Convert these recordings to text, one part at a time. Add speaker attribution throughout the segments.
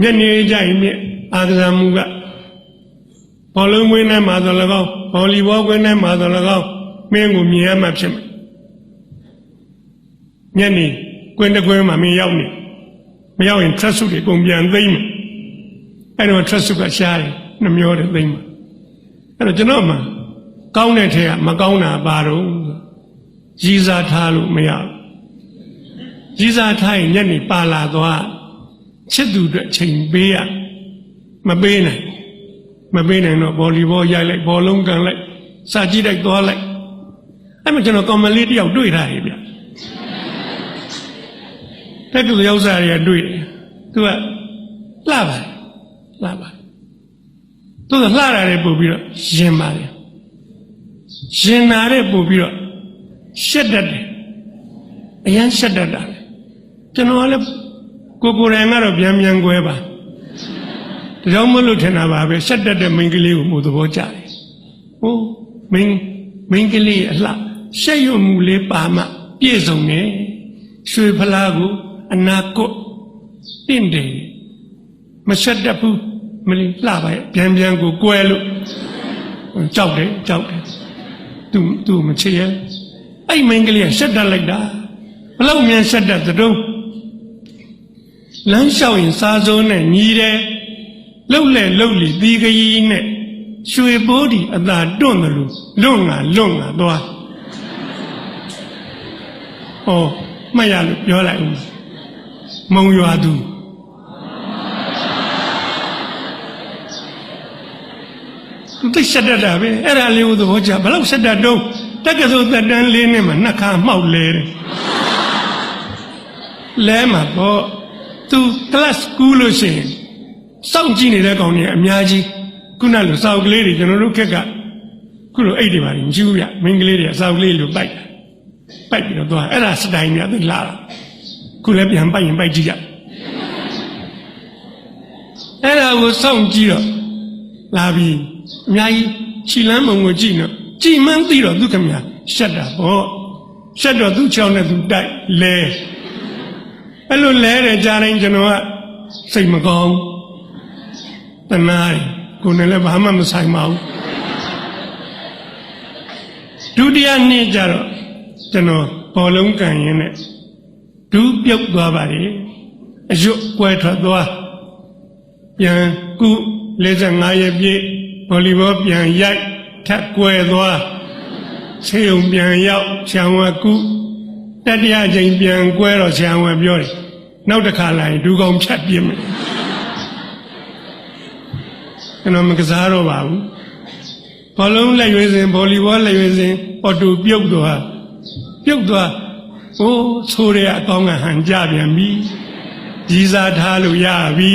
Speaker 1: ညနေကြိုင်မြအာသမှုကဘောလုံးကွင်းထဲမှာဆိုလည်းကောင်းဗောလီဘောကွင်းထဲမှာဆိုလည်းကောင်းမင်းကိုမြင်ရမှဖြစ်မယ်ညနေကွင်းတစ်ကွင်းမှာမင်းရောက်နေမရောက်ရင်ထက်စုတွေကုန်ပြန်သိမ့်မယ်အဲ့တော့ထက်စုကရှားတယ်နှမျောတယ်သိမ့်မှာအဲ့တော့ကျွန်တော်မှကောင်းတဲ့ထဲကမကောင်းတာပါတော့ရည်စားထားလို့မရဘူးရည်စားထားရင်ညနေပါလာသွားချစ်သူအတွက်ချိန်ပေးရမပေးနိုင်တော့ဗောလီဘောရိုက်လိုက်ဘောလုံးကန်လိုက်စာကြည့်လိုက်သွားလိုက်အဲ့မှာကျွန်တော်ကောင်မလေးတယောက်တွေ့ထားတယ်ဗျတက်တူရောက်စားရတွေ့တယ်သူကလှပါတယ်သူကလှရတယ်ပို့ပြီးတော့ရင်ပါတယ်ရင်နာတဲ့ပို့ပြီးတော့ရှက်တတ်တယ်အရန်ရှက်တတ်တာကျွန်တော်လည်းကိုယ်တိုင်ကတော့ပြန်ကွဲပါဒါကြောင့်မလို့ထင်တာပါပဲရှက်တတ်တဲ့မိန်းကလေးကိုမို့သဘောကျတယ်ဟိုမိန်းကလေးအလှရှက်ရွံ့မှုလေးပါမှပြည့်စုံတယ်ရွှေဖလားကိုအနာကွတ်တင့်တယ်မရှက်တတ်ဘူးမလေးလှပါရဲ့ပြန်ကိုကွဲလို့ကြောက်တယ်သူမချစ်ရဲ့အဲ့မိန်းကလေးကရှက်တတ်လိုက်တာဘလောက်မြန်ရှက်တတ်သတုံးလမ်းလျှောက်ရင်စားစိုးနဲ့ညီးတယ်လှုပ်လီသီးကကြီးနဲ့ရွှေပိုးဒီအသာတွန့်တယ်လို့လွန့်ငါသွားဟောမှတ်ရလို့ပြောလိုက်ဦးမုံရွာသူသူသိရှက်တတ်တာပဲအဲ့ဒါလေးကိုသဘောကျဘလောက်ရှက်တတ်တော့တက္ကသိုလ်သက်တမ်း၄နှစ်မှာနှစ်ခါမှောက်လဲတယ်လဲမှာပေါ့သူ class ကူးလို့ရှိရင်စောင့်ကြည့်နေတဲ့ကောင်တွေအများကြီးခုနလိုစောက်ကလေးတွေကျွန်တော်တို့ခက်ကခုလိုအိတ်တွေပါမရှိဘူးဗျမိန်းကလေးတွေစောက်ကလေးလိုပိုက်ပြီးတော့သွားအဲ့ဒါစတိုင်များသိလာတာခုလည်းပြန်ပိုက်ရင်ပိုက်ကြည့်ကြအဲ့ဒါကိုစောင့်ကြည့်တော့လာပြီးအများကြီးခြိလန်းမုံကိုကြည့်တော့ကြည်မှန်းသိတော့သူခင်ဗျာရှက်တာပေါ့ရှက်တော့သူ့ချောင်းနဲ့သူတိုက်လဲအဲ့လိုလဲတယ်ကြားတိုင်းကျွန်တော်ကစိတ်မကောင်းတနားကိုယ်နဲ့လည်းဘာမှမဆိုင်ပါဘူးဒုတိယနေ့ကျတော့ကျွန်တော်ဘောလုံးကန်ရင်းနဲ့ဒူးပြုတ်သွားပါလေအရွတ်ကွဲထွက်သွားပြန်ကု45ရက်ပြည့်ဗောလီဘောပြန်ရိုက်ထက်ကွဲသွားဆေးရုံပြန်ရောက်ဆံဝကုတတိယချိန်ပြန်ကွဲတော့ဆံဝပြောတယ်နောက်တစ်ခါလာရင်ဒူးကောင်ဖြတ်ပြင်းမယ်ကျွန်တော်မကစားတော့ပါဘူးဘောလုံးလက်ရွေးစဉ်ဗောလီဘောလက်ရွေးစဉ်အော်တိုပြုတ်သွားဟိုးဆိုးရအကောင်းကဟန်ကြပြန်ပြီကြီးစားထားလို့ရပြီ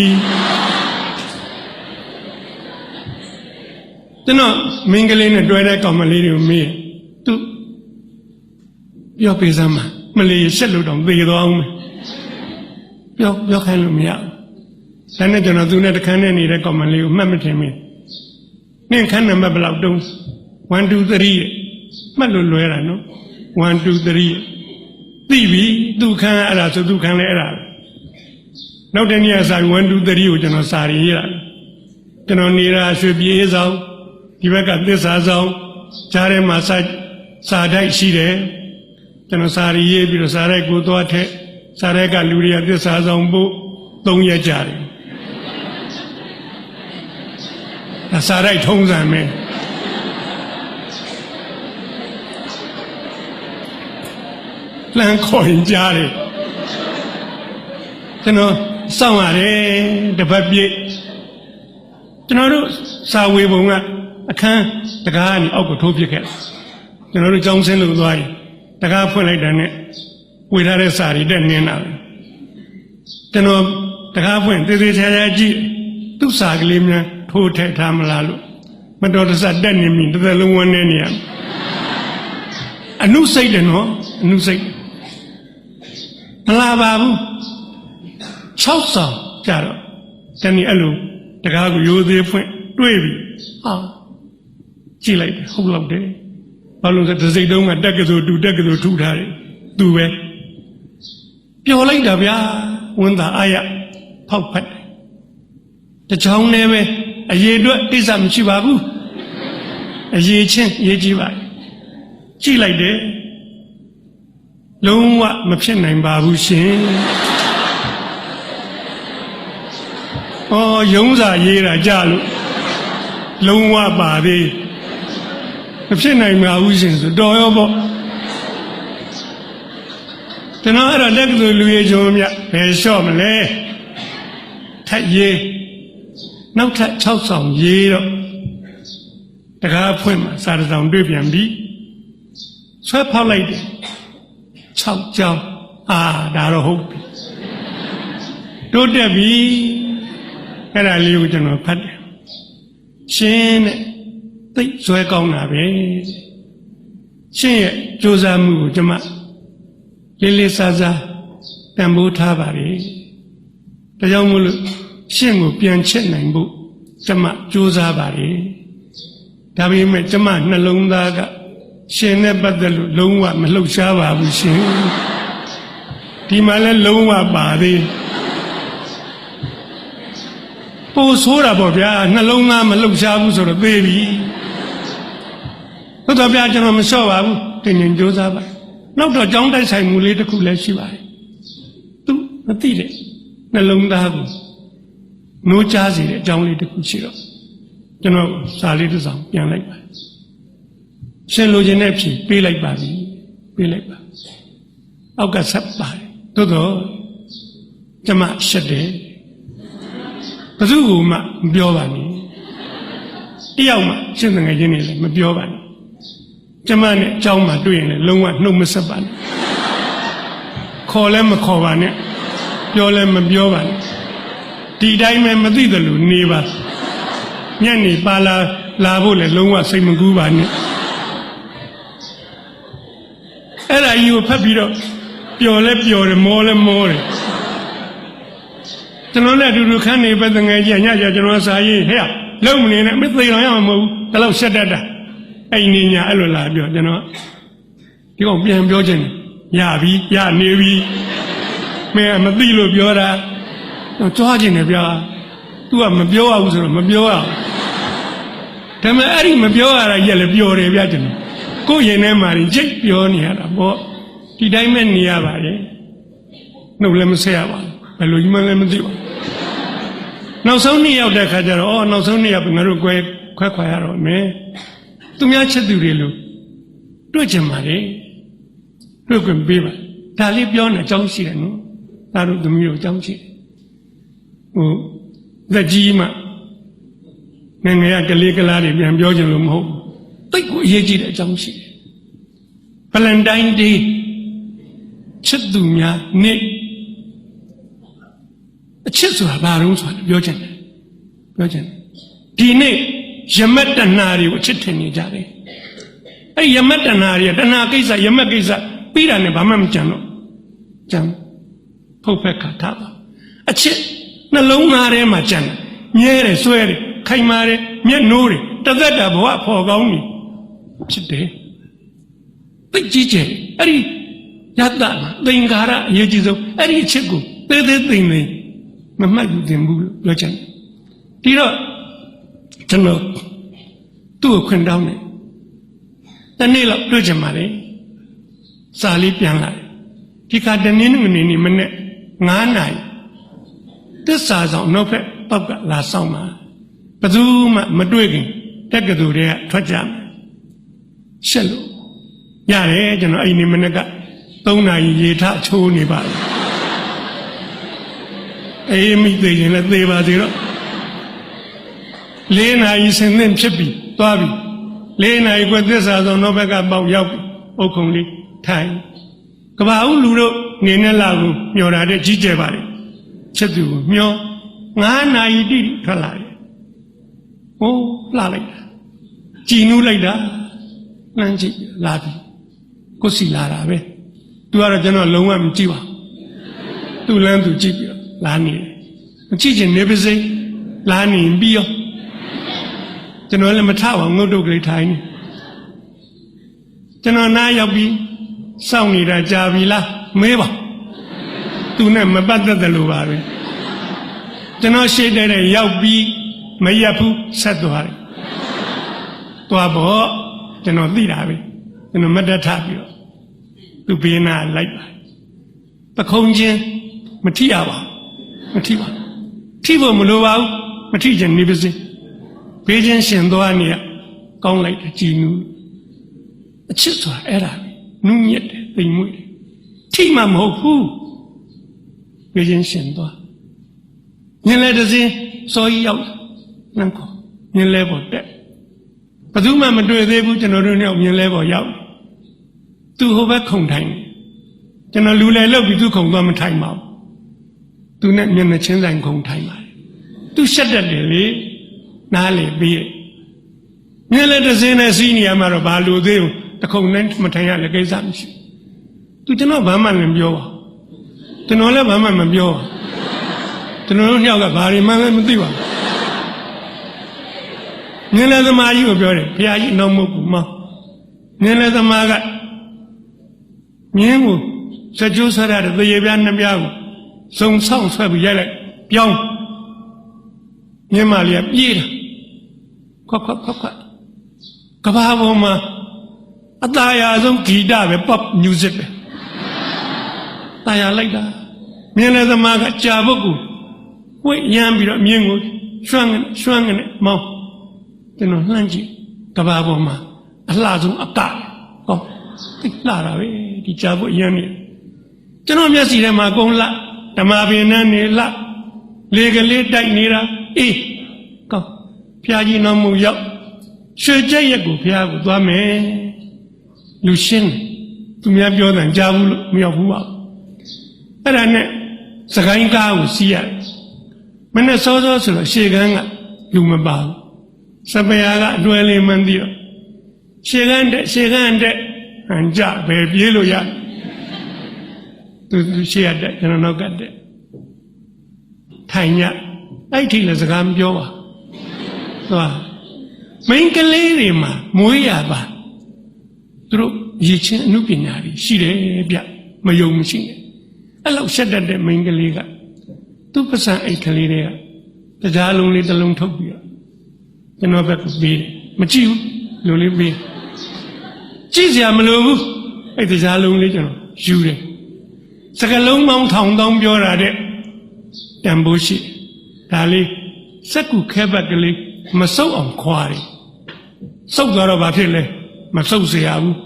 Speaker 1: ကျွန်တော်မင်းကလေးနဲ့တွဲတဲ့ကောင်မလေးတွေကိုမေးသူပြောပေးစမ်းမလေးရှက်လို့တော့သေသွားအောင်မယ်ပြောခိုင်းလို့မရဘူးဒါနဲ့ကျွန်တော်သူနဲ့တခန်းနဲ့နေတဲ့ကောင်မလေးကိုမှတ်မထင်မင်းနင့်ခန်းနံပါတ်ဘယ်လောက်တုံး1 2 3မှတ်လို့လွဲတာနော်1 2 3သိပြီသူခန်းအဲ့ဒါဆိုသူခန်းလဲအဲ့ဒါနောက်တနေ့ကစာ1 2 3ကိုကျွန်တော်စာရေးရတယ်ကျွန်တော်နေတာရွှေပြေးဆောင်ဒီဘက်ကသစ္စာဆောင်ကြားထဲမှာစာတိုက်ရှိတယ်ကျွန်တော်စာရေးပြီးတော့စာတိုက်ကိုသွားထက်စာတိုက်ကလူတွေကသစ္စာဆောင်ဖို့3ရက်ကြာတယ်စာတိုက်ထုံးစံမယ်လမ်းခေါ်ရင်ကြားတယ်ကျွန်တော်စောင့်ရတယ်တပတ်ပြည့်ကျွန်တော်တို့စာဝေပုံကအခန်းတကားကနေအောက်ကိုထိုးပစ်ခဲ့ကျွန်တော်တို့ကျောင်းဆင်းလို့သွားရင်တကားဖွင့်လိုက်တဲ့နဲ့ဝေထားတဲ့စာတွေတက်နင်းတာပဲကျွန်တော်တကားဖွင့်သေးသေးချာချာကြည့်သူ့စာကလေးများထိုးထည့်ထားမလားလို့မတော်တဆတက်နေပြီတစ်သက်လုံးဝန်းနေနေရအနုစိတ်တယ်နော်အနုစိတ်မလာပါဘူး6ဆောင်ကြတော့တနေ့အဲ့လိုတကားကိုရိုးသေးဖွင့်တွေ့ပြီကြည့်လိုက်တယ်ဟုတ်လောက်တယ်ဘာလို့လဲစိတ်တုံးကတက်ကစိုးတူတက်ကစိုးထူထားတယ်သူပဲပျော်လိုက်တာဗျာဝန်သာအာရဖောက်ဖက်တယ် ချောင်းနဲ့ပဲအရေးအတွက်အိစမရှိပါဘူးအရေးချင်းရေးကြည့်ပါကြည့်လိုက်တယ်လုံးဝမဖြစ်နိုင်ပါဘူးရှင်ယုံစာရေးတာကြလို့လုံးဝပါသေးမဖြစ်နိုင်ပါဘူးရှင်ဆိုတော်ရောပေါ့ကျွန်တော်အဲ့တော့လက်ကလူလူရေးချုံမြဘယ်လျှော့မလဲထက်ရေးနောက်ထပ်6ဆောင်ရေးတော့တကားဖွင့်မှာစာတစောင်တွေ့ပြန်ပြီဆွဲဖောက်လိုက်တယ်6ကြောင်းဒါတော့ဟုတ်ပြီတိုးတက်ပြီအဲ့ဒါလေးကိုကျွန်တော်ဖတ်တယ်ရှင်းတဲ့သိဆွဲကောင်းတာပဲရှင်းရဲ့ကြိုးစားမှုကိုကျွန်မလေးလေးစားစားတန်ဖိုးထားပါလေဒါကြောင့်မို့လို့ရှင်းကိုပြန်ချက်နိုင်ဖို့ကျွန်မကြိုးစားပါလေဒါပေမဲ့ကျွန်မနှလုံးသားကရှင်နဲ့ပတ်သက်လို့လုံးဝမလှုပ်ရှားပါဘူးရှင်ဒီမှာလည်းလုံးဝပါသေးပို့ဆိုးတာပေါ့ဗျာနှလုံးသားမလှုပ်ရှားဘူးဆိုတော့သေးပြီဟုတ်တော့ဗျာကျွန်တော်မလျှော့ပါဘူးတင်ရင်ကြိုးစားပါနောက်တော့ကြောင်းတိုက်ဆိုင်မှုလေးတစ်ခုလည်းရှိပါတယ်သူမသိတဲ့နှလုံးသားကိုနိုးကြားစေတဲ့အကြောင်းလေးတစ်ခုရှိတော့ကျွန်တော်စာလေးတစ်စောင်ပြန်လိုက်ပါရှင်လိုချင်တဲ့ဖြေပေးလိုက်ပါပြီပေးလိုက်ပါအောက်ကဆက်ပါတယ်သို့တော့ကျွန်မရှက်တယ်ဘယ်သူကမှမပြောပါနဲ့တယောက်မှရှင်းတဲ့ငယ်ချင်းတွေလည်းမပြောပါနဲ့ကျွန်မနဲ့အเจ้าမှတွေ့ရင်လည်းလုံးဝနှုတ်မဆက်ပါနဲ့ခေါ်လည်းမခေါ်ပါနဲ့ပြောလည်းမပြောပါနဲ့ဒီတိုင်းပဲမသိတယ်လို့နေပါညနေပါလာဖို့လည်းလုံးဝစိတ်မကူးပါနဲ့အဲ့ဒါကြီးကိုဖတ်ပြီးတော့ပျော်လဲပျော်တယ်မောလဲမောတယ်ကျွန်တော်လည်းအတူတူခန်းနေပဲတငယ်ကြီးညကြကျွန်တော်စာရေးဟဲ့လုံမနေနဲ့မသိတော့ရမှာမဟုတ်ဘူးဒါတော့ဆက်တတ်တာအဲ့နေညာအဲ့လိုလာပြောကျွန်တော်ဒီကောင်ပြန်ပြောခြင်းရပြီရနေပြီမင်းမသိလို့ပြောတာတော့ကြွားခြင်းနဲ့ဗျာ तू ကမပြောရဘူးဆိုတော့မပြောရဘူးဒါပေမဲ့အဲ့ဒီမပြောရတာကြီးလည်းပျော်တယ်ဗျာကျွန်တော်ကိုယ်ရင်ထဲမှာရိတ်ပြောနေရတာပေါ့ဒီတိုင်းပဲနေရပါတယ်နှုတ်လည်းမဆက်ရပါဘူးဘယ်လိုကြီးမှလည်းမသိပါဘူးနောက်ဆုံးနေ့ရောက်တဲ့ခါကျတော့နောက်ဆုံးနေ့ရောက်ငါတို့ခွဲခွာရတော့မယ်သူများချက်သူတွေလို့တွေ့ကြမှာလေတွေ့ခွင့်ပေးပါဒါလေးပြောနေအကြောင်းရှိတယ်နော်ဒါတို့သမီးတို့အကြောင်းရှိတယ်သက်ကြီးမှငယ်ငယ်ကလေးကလားတွေပြန်ပြောကြလို့မဟုတ်ဘူးတိတ်ကိုအရေးကြီးတဲ့အကြောင်းရှိတယ်ဗလန်တိုင်းဒေးချစ်သူများနေ့အချစ်ဆိုတာဘာလို့ဆိုတာပြောချင်တယ်ဒီနေ့ယမတ်တဏှာတွေကိုအချစ်ထင်နေကြတယ်အဲ့ယမတ်တဏှာတွေတဏှာကိစ္စယမတ်ကိစ္စပြီးတာနဲ့ဘာမှမကြံတော့ကြံဖုတ်ဖက်ခါထားပါအချစ်နှလုံးသားထဲမှာကြံတယ်မြဲတယ်ဆွဲတယ်ခိုင်မာတယ်မျက်နှိုးတယ်တသက်တာဘဝဖော်ကောင်းနေဖြစ်တယ်သိကြီးကျယ်အဲ့ဒီယတ္တမှာသင်္ကာရအရေးကြီးဆုံးအဲ့ဒီအချစ်ကိုသေးသေးသိမ့်သိမ့်မမှတ်ယူသင်ဘူးလို့ပြောချင်တယ်ဒီတော့ကျွန်တော်သူ့ကိုခွင့်တောင်းတယ်တနေ့လောက်တွေ့ချင်ပါလေစာလေးပြန်လာတယ်ဒီခါတနင်္ဂနွေနေ့မနေ့9 နာရီသစ္စာဆောင်နောက်ဖက်ပောက်ကလာဆောင်ပါဘယ်သူမှမတွေ့ခင်တက်ကတူတွေကထွက်ကြမယ်ရှက်လို့ရတယ်ကျွန်တော်အဲ့ဒီမနေ့က3 နာရီရေထချိုးနေပါလေအေးမိသေးရင်လည်းသေပါသေးတော့4 နာရီဆင်းသင့်ဖြစ်ပြီသွားပြီ4 နာရီကွသစ္စာဆောင်နောက်ဘက်ကပေါက်ရောက်အုတ်ခုံလေးထိုင်ကဘာဦးလူတို့နေနဲ့လာကိုမျောတာတဲ့ကြီးကျယ်ပါလေချက်သူကိုမျော9 နာရီတိထွက်လာတယ်ဟိုးလှလိုက်တာကြည်နူးလိုက်တာနှမ်းကြည့်လာပြီကိုစီလာတာပဲသူကတော့ကျွန်တော်လုံးဝမကြည့်ပါသူလမ်းသူကြည့်ပြီးတော့လာနေတယ်မကြည့်ချင်နေပါစေလာနေပြီးရောကျွန်တော်လည်းမထပါငုတ်တုတ်ကလေးထိုင်နေကျွန်တော်နားရောက်ပြီးစောင့်နေတာကြာပြီလားမေးပါသူနဲ့မပတ်သက်တယ်လို့ပါပဲ ကျွန်တော်ရှိတဲ့ရောက်ပြီးမရက်ဘူးဆက်သွားတယ်သွားပေါ့ကျွန်တော်သိတာပဲကျွန်တော်မတ်တထပြီးတော့သူဘေးနာလိုက်ပါပခုံးချင်းမထိရပါမထိပါထိဖို့မလိုပါဘူးမထိချင်နေပါစေဘေးချင်းရှင်သွားနေရကောင်းလိုက်တယ်ကြည်နူးအချစ်ဆိုတာအဲ့ဒါနူးညက်တယ်သိမ်မွေ့တယ်ထိမှမဟုတ်ဘူးဘေးချင်းရှင်သွားညင်လဲတစ်စင်းစောကြီးရောက်နှမ်းခေါ်ညင်လဲပေါ်တက်ဘယ်သူမှမတွေ့သေးဘူးကျွန်တော်တို့နဲ့ညင်လဲပေါ်ရောက်သူဟိုဘက်ခုံထိုင်ကျွန်တော်လူလဲလောက်ပြီးသူခုံသွားမထိုင်ပါဘူးသူနဲ့မျက်နှာချင်းဆိုင်ခုံထိုင်ပါတယ်သူရှက်တတ်တယ်လေနားလေပြီးညင်လဲတစ်စင်းနဲ့စီးနေရမှာတော့ဘာလို့သေးဘူးတခုံနဲ့မထိုင်ရလည်းကိစ္စမရှိသူကျွန်တော်ဘာမှလည်းပြောပါကျွန်တော်လည်းဘာမှမပြောပါကျွန်တော်တို့ညောက်ကဘာတွေမှလည်းမသိပါဘူးညင်လဲသမားကြီးကိုပြောတယ်ဘုရားကြီးနောက်မဟုတ်ဘူးမောင်းညင်လဲသမားကမြင်းကိုစကြိုးဆွဲရတဲ့သေရပြားနှစ်ပြားကိုစုံဆောင်ဆွဲပြီးရိုက်လိုက်ပြောင်းမြင်းမလေးကပြေးတာခွတ်ကဘာပေါ်မှာအตาရဆုံးဂီတပဲ pop music ပဲตาရလိုက်တာမြင်းလဲသမားကကြာပုတ်ကိုဝိတ်ရမ်းပြီးတော့မြင်းကိုရွှမ်းနဲ့မောင်းကျွန်တော်လှမ်းကြည့်ကဘာပေါ်မှာအလှဆုံးအကဟောသိလှတာပဲဒီကြာပုတ်ရမ်းနေကျွန်တော်မျက်စိထဲမှာကုန်းလှဓမ္မပင်နဲ့နေလှလေကလေးတိုက်နေတာအေးကောင်းဖျားကြီးတော်မူရောက်ရွှေကြက်ရက်ကိုဖျားကိုသွားမယ်လူရှင်းသူများပြောတယ်ကြားဘူးလို့မရောက်ဘူးပါအဲ့ဒါနဲ့စကိုင်းကားကိုစီးရတယ်မနဲ့စောစောဆိုတော့ရှေ့ကန်းကလူမပါဘူးစပယ်ကအတွဲလေးမှန်းပြီးတော့ရှေ့ကန်းတဲ့ဟန်ကြပဲပြေးလို့ရသူရှေ့ရတဲ့ကျွန်တော်နောက်ကတဲ့ထိုင်ညအဲ့ထိလည်းစကားမပြောပါသွားမိန်းကလေးတွေမှာမွေးရပါသူတို့ရည်ချင်းအမှုပညာတွေရှိတယ်ဗျမယုံမရှိနဲ့အဲ့လောက်ရှက်တတ်တဲ့မိန်းကလေးကသူ့ပစံအိတ်ကလေးတွေကတရားလုံးလေးတစ်လုံးထုတ်ပြီးတော့ကျွန်တော်ဘက်ကပေးတယ်မကြည့်ဘူးလူလေးပေးကြည့်စရာမလိုဘူးအဲ့တရားလုံးလေးကျွန်တော်ယူတယ်စကလုံးပေါင်းထောင်တောင်းပြောတာတဲ့တန်ဖိုးရှိဒါလေးစက်ကူခဲဘက်ကလေးမဆုပ်အောင်ခွာတယ်ဆုပ်သွားတော့ဘာဖြစ်လဲမဆုပ်เสียဘူး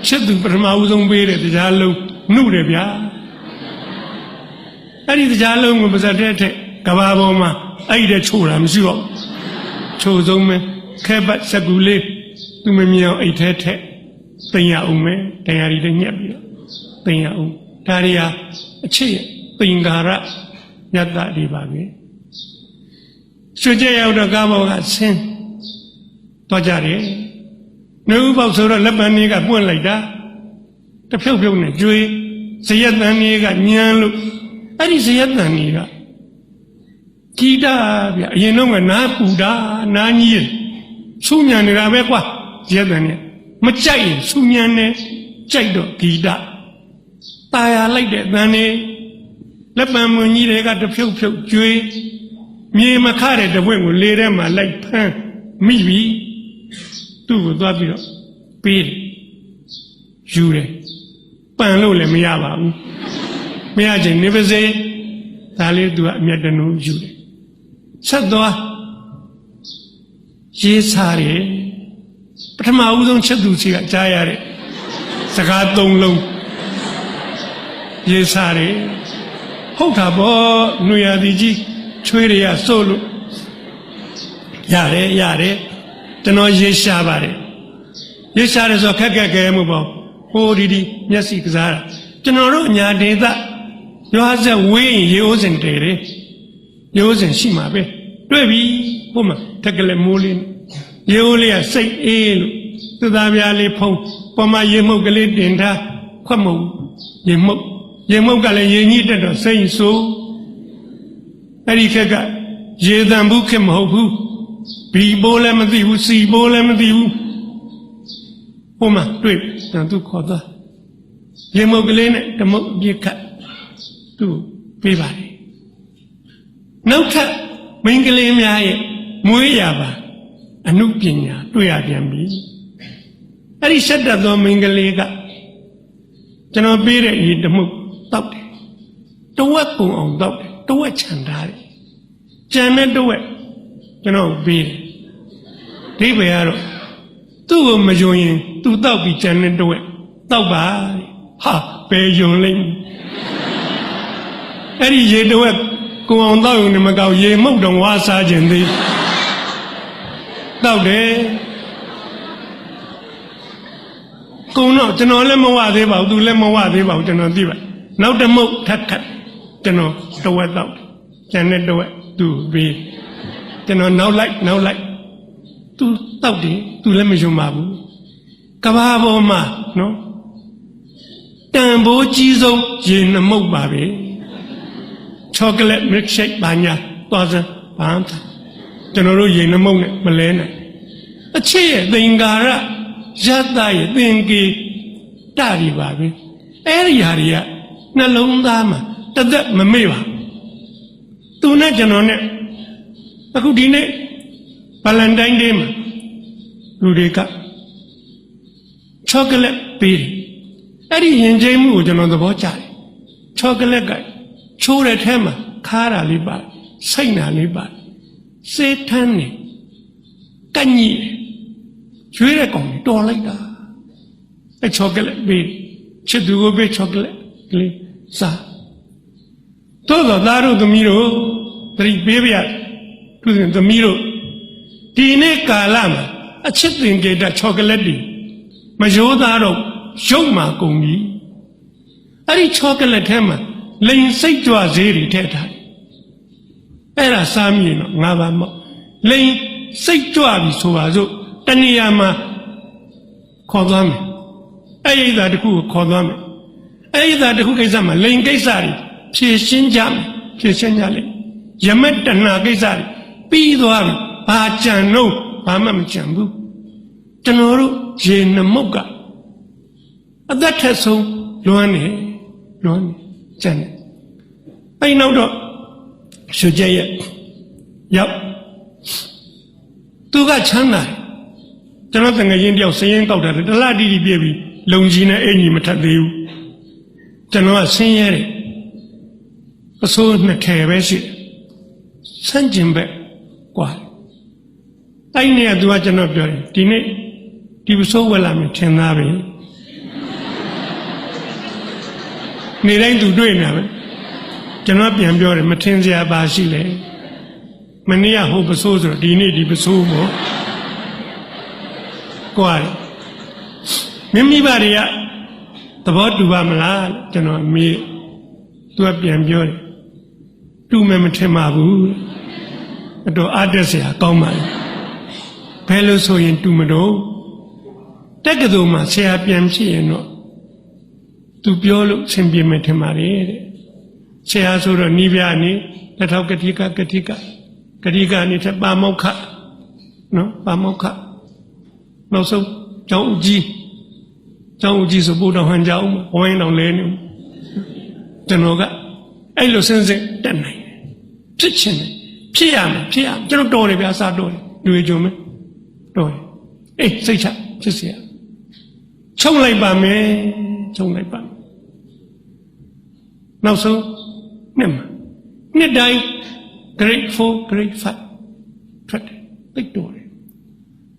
Speaker 1: ချစ်သူပထမဦးဆုံးပေးတဲ့တရားလုံးနှုတ်တယ်ဗျာအဲ့ဒီတရားလုံးကိုပါဇက်တဲ့ကဘာပေါ်မှာအဲ့ဒီချို့တာမရှိတော့ချို့ဆုံးပဲခဲဘက်စက်ကူလေးသူမမြင်အောင်အိတ်ထဲထက်တင်ရအောင်မယ်တရားရီတွေညက်ပြီးတော့တင်ရအောင်ဒါတွေဟာအချစ်ရဲ့သင်္ကာရညတ္တတွေပါပဲရွှေကြက်ရောက်တော့ကားပေါ်ကဆင်းသွားကြတယ်နှုတ်ပေါက်ဆိုတော့လက်ပံလေးကပွင့်လိုက်တာတဖြုတ်ဖြုတ်နဲ့ကျွေးဇယက်တန်လေးကညံလို့အဲ့ဒီဇယက်တန်လေးကကြည်တာဗျအရင်တော့ကနားပူတာနားကြီးဆူညံနေတာပဲကွာဇယက်တန်လေးမကြိုက်ရင်ဆူညံနေကြိုက်တော့ဂီတตาရလိုက်တဲ့တန်လေးလက်ပံမွန်ကြီးတွေကတဖြုတ်ဖြုတ်ကျွေးမြေမခတဲ့တပွင့်ကိုလေထဲမှာလိုက်ဖမ်းမိပြီသူ့ကိုသွားပြီးတော့ပေးတယ်ယူတယ်ပန်လို့လည်းမရပါဘူးမရချင်နေပါစေဒါလေးသူကအမျက်တနုယူတယ်ဆက်သွားရေးစားတယ်ပထမဦးဆုံးချက်သူစီကကြားရတဲ့စကားသုံးလုံးရေးစားတယ်ဟုတ်တာပေါ့နှွေရသည်ကြီးချွေးတွေကစိုးလို့ရတယ်ကျွန်တော်ရေးရှားပါတယ်ရေးရှားတယ်ဆိုခက်ခဲမှုပေါ့ဟိုဒီမျက်စိကစားတာကျွန်တော်တို့ညာဒေသရွာဆက်ဝေးရင်ရေအိုးစင်တယ်ရေအိုးစင်ရှိမှာပဲတွေ့ပြီဟိုမှာတက်ကလေးမိုးလေးရေအိုးလေးကစိတ်အေးလို့သသားပြားလေးဖုံးပေါ်မှာရေမှုတ်ကလေးတင်ထားခွက်မုံရေမှုတ်ကလည်းရေညှိတက်တော့စိတ်ဆိုးအဲ့ဒီခက်ကရေတန်ဘူးခက်မဟုတ်ဘူးဘီဘိုးလည်းမသိဘူးစီဘိုးလည်းမသိဘူးဟိုမှာတွေ့တယ်သူခေါ်သွားရေမုတ်ကလေးနဲ့ဓမုတ်အပြစ်ခတ်သူပေးပါတယ် နောက်ထပ်မိန်းကလေးများရဲ့မွေးရပါအနုပညာတွေ့ရပြန်ပြီအဲ့ဒီရှက်တတ်သောမိန်းကလေးကကျွန်တော်ပေးတဲ့ရေတမှုတောက်တယ်တဝက်ပုံအောင်တောက်တယ်တဝက်ချန်ထားတယ်ကြံတဲ့တဝက်ကျွန်တော်ပေးတယ်ဒီဘယ်ကတော့သူ့ကိုမယုံရင်သူတောက်ပြီးကြံတဲ့တဝက်တောက်ပါဟာဘယ်ယုံလိမ့်အဲ့ဒီရေတဝက်ကိုအောင်တောက်ရုံနဲ့မကောက်ရေမှုတ်တော့ဝါစားခြင်းသေးတောက်တယ်ကုံတော့ကျွန်တော်လည်းမဝသေးပါဘူးသူလည်းမဝသေးပါဘူးကျွန်တော်သိပါနောက်တစ်မုတ်ထပ်ကျွန်တော်တဝက်တောက်ကျန်တဲ့တဝက်သူပေးကျွန်တော်နောက်လိုက်သူတောက်တယ်သူလည်းမယုံပါဘူးကဘာပေါ်မှာနော်တန်ဖိုးကြီးဆုံးရေနှမုတ်ပါပဲချောကလက်မစ်ရှိတ်ဘာညာသွားစမ်းဘာကျွန်တော်တို့ရေနှမုတ်နဲ့မလဲနိုင်အချစ်ရဲ့သင်္ကာရရတ္တရဲ့သင်္ကေတတွေပါပဲအဲ့ဒီဟာတွေကနှလုံးသားမှာတသက်မမေ့ပါသူနဲ့ကျွန်တော်နဲ့အခုဒီနေ့ဗလန်တိုင်းဒေးမှာလူတွေကချောကလက်ပေးတယ်အဲ့ဒီရင်ကျိမှုကိုကျွန်တော်သဘောကျတယ်ချောကလက်ကချိုးတဲ့ထဲမှာခါတာလေးပါစိတ်နာလေးပါစေးထမ်းနေကညိရွေးတဲ့ကောင်တော်လိုက်တာအဲ့ချောကလက်ပေးချစ်သူကိုပေးချောကလက်ကလေးစားတို့တော့သားတို့သမီးတို့တတိပေးပြသူသမီးတို့ဒီနေ့ကာလမှာအချစ်တင်ကြတဲ့ချောကလက်တွေမရိုးသားတော့ရုပ်မှာကုန်ပြီအဲ့ဒီချောကလက်ထဲမှာလိန်စိတ်ကြွဈေးတွေထည့်ထားတယ်အဲ့ဒါစားမြင်တော့ငါပါမော့လိန်စိတ်ကြွပြီဆိုပါစို့တဏှာမှာခေါ်သွားမယ်အဲ့ဒီသာတစ်ခုကိုခေါ်သွားမယ်အဲ့ဒီသာတစ်ခုကိစ္စမှာလိန်ကိစ္စတွေဖြည့်ရှင်းကြမယ်ဖြည့်ရှင်းကြလိမ့်ယမက်တဏှာကိစ္စတွေပြီးသွားပြီဘာကြံတော့ဘာမှမကြံဘူးကျွန်တော်တို့ရေနှမုတ်ကအသက်ထက်ဆုံးလွမ်းနေကြံတယ်အဲ့နောက်တော့ရွှေကျက်ရဲ့ရောက်သူကချမ်းသာကျွန်တော်တငယ်ချင်းတယောက်စည်ရင်ကောက်တယ်တလားတီတီပြည့်ပြီးလုံကြီးနဲ့အင်ကြီးမထပ်သေးဘူးကျွန်တော်ကဆင်းရဲတယ်အစိုးနှစ်ထည်ပဲရှိတယ်ဆန့်ကျင်ဘက်กว่าအဲ့ဒီကသူကကျွန်တော်ပြောတယ်ဒီနေ့ဒီပစိုးဝက်လာမယ်ထင်သားပဲနေတိုင်းသူတွေ့နေတယ်ကျွန်တော်ပြန်ပြောတယ်မထင်စရာပါရှိလေမနေ့ကဟိုပစိုးဆိုတော့ဒီနေ့ဒီပစိုးပေါ့ကွာမိမိဘာတွေကသဘောတူပါမလားကျွန်တော်မေးသူကပြန်ပြောတယ်တူမယ်မထင်ပါဘူးအတော်အားတက်စရာကောင်းပါလေဘယ်လိုဆိုရင်တူမတော့တက္ကသိုလ်မှာဆရာပြန်ဖြစ်ရင်တော့သူပြောလို့အဆင်ပြေမယ်ထင်ပါတယ်တဲ့ဆရာဆိုတော့နိဗ္ဗာန်နေလက်ထောက်ကတိကနေထပါမောက္ခနော်ပါမောက္ခနောက်ဆုံးကျောင်းဦးကြီးဆိုဘုရားဟန်ကြောင်းဝိုင်းတော်လဲနေကျွန်တော်ကအဲ့လိုစဉ်တက်နိုင်ဖြစ်ချင်တယ်ဖြစ်ရမယ်ကျွန်တော်တော်တယ်ဗျာစားတော်တယ်တွေ့ကြုံမယ်တော်တယ်အေးစိတ်ချဖြစ်เสียချုံလိုက်ပါမယ်နောက်ဆုံးနှစ်တိုင်း grade 4 grade 5ထွက်တယ်သိတော်တယ်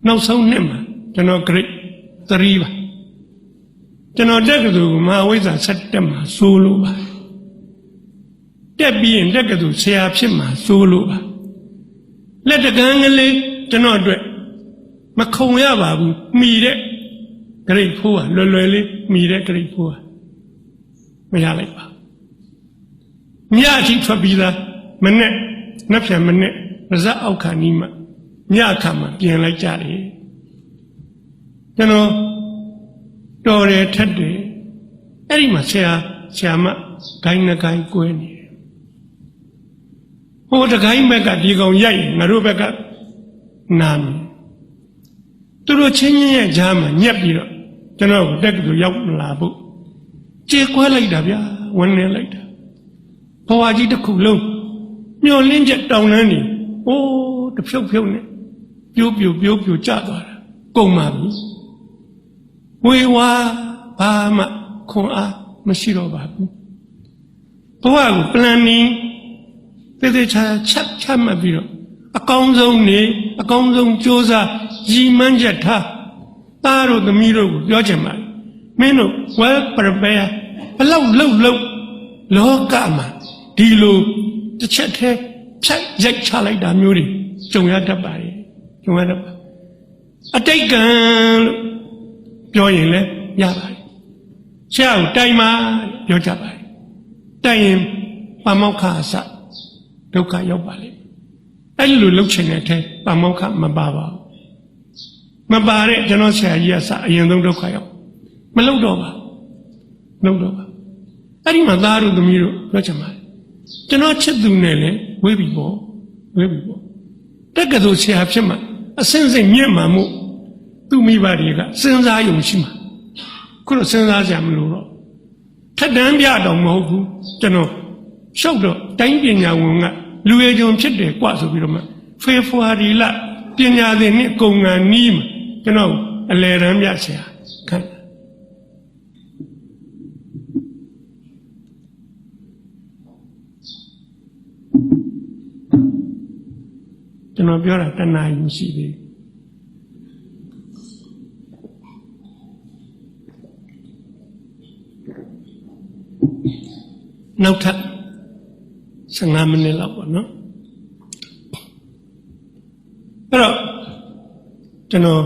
Speaker 1: နောက်ဆုံးနှစ်မှာကျွန်တော် grade 3ပါကျွန်တော်တက်ကတူမဟာဝိဇ္ဇာ7တက်မှာစိုးလို့ပါတက်ပြီးရင်တက်ကတူဆရာဖြစ်မှာစိုးလို့ပါလက်တကန်းကလေးကျွန်တော်အတွက်မခုံရပါဘူးမိတဲ့ grade 4ကလွယ်လေးမိတဲ့ grade 4ကမရလိုက်ပါညအထိထွက်ပြီးသားမနဲ့နှက်ဖြံမနဲ့ပါဇက်အောက်ခါနီးမှညအခါမှပြင်လိုက်ကြတယ်ကျွန်တော်တော်တယ်ထက်တယ်အဲ့ဒီမှာဆရာမဂိုင်းနှကိုင်းကွဲနေတယ်ဟိုတကိုင်းဘက်ကဒီကောင်ရိုက်ငါတို့ဘက်ကနာမယ်သူတို့ချင်းရဲ့ကြားမှာညက်ပြီးတော့ကျွန်တော်တက်ကတူရောက်လာဖို့ကြေကွဲလိုက်တာဗျာဝန်းနေလိုက်တာဘဝကြီးတစ်ခုလုံး မျောလင်းချက်တောင်းနှန်းနေအိုးတဖြုတ်ဖြုတ်နဲ့ပြိုးပြိုးကျသွားတာကုန်ပါပြီဝေဝါဘာမှခွန်အားမရှိတော့ပါဘူးဘဝကို planning သေသေးချာချမှတ်ပြီးတော့အကောင်းဆုံးနေအကောင်းဆုံးကြိုးစားရည်မှန်းချက်ထားသားတို့သမီးတို့ကိုပြောချင်ပါတယ်မင်းတို့ well prepare ဘလောက်လှုပ်လောကမှာဒီလိုတစ်ချက်တည်းဖြတ်ရိုက်ချလိုက်တာမျိုးတွေကြုံရတတ်ပါတယ်ကြုံရတတ်ပါအတိတ်ကံလို့ပြောရင်လည်းရပါတယ်ဆရာကိုတိုင်မှာပြောကြပါတယ်တိုင်ရင်ပါမောက္ခအစဒုက္ခရောက်ပါလိမ့်အဲ့လိုလှုပ်ချင်တဲ့အထဲပါမောက္ခမပါပါဘူးမပါတဲ့ကျွန်တော်ဆရာကြီးကစအရင်ဆုံးဒုက္ခရောက်မလှုပ်တော့ပါအဲ့ဒီမှာသားတို့သမီးတို့ပြောချင်ပါတယ်ကျွန်တော်ချစ်သူနဲ့လည်းဝေးပြီပေါ့တက်ကတော်ဆရာဖြစ်မှာအစင်းစိတ်မြင့်မှမှုသူမိဘတွေကစဉ်းစားယုံရှိမှာခုတော့စဉ်းစားကြမလို့တော့ထက်တန်းပြတော့မဟုတ်ဘူးကျွန်တော်ရှောက်တော့တိုင်းပညာဝန်ကလူရည်ကြုံဖြစ်တယ်กว่าဆိုပြီးတော့မှဖေဖော်ဝါရီလပညာသင်နှစ်ကုန်ကန်နီးမှာကျွန်တော်အလယ်တန်းပြဆရာခန့်ကျွန်တော်ပြောတာတဏှာယူရှိသေးနောက်ထပ်15မိနစ်လောက်ပေါ့နော်အဲ့တော့ကျွန်တော်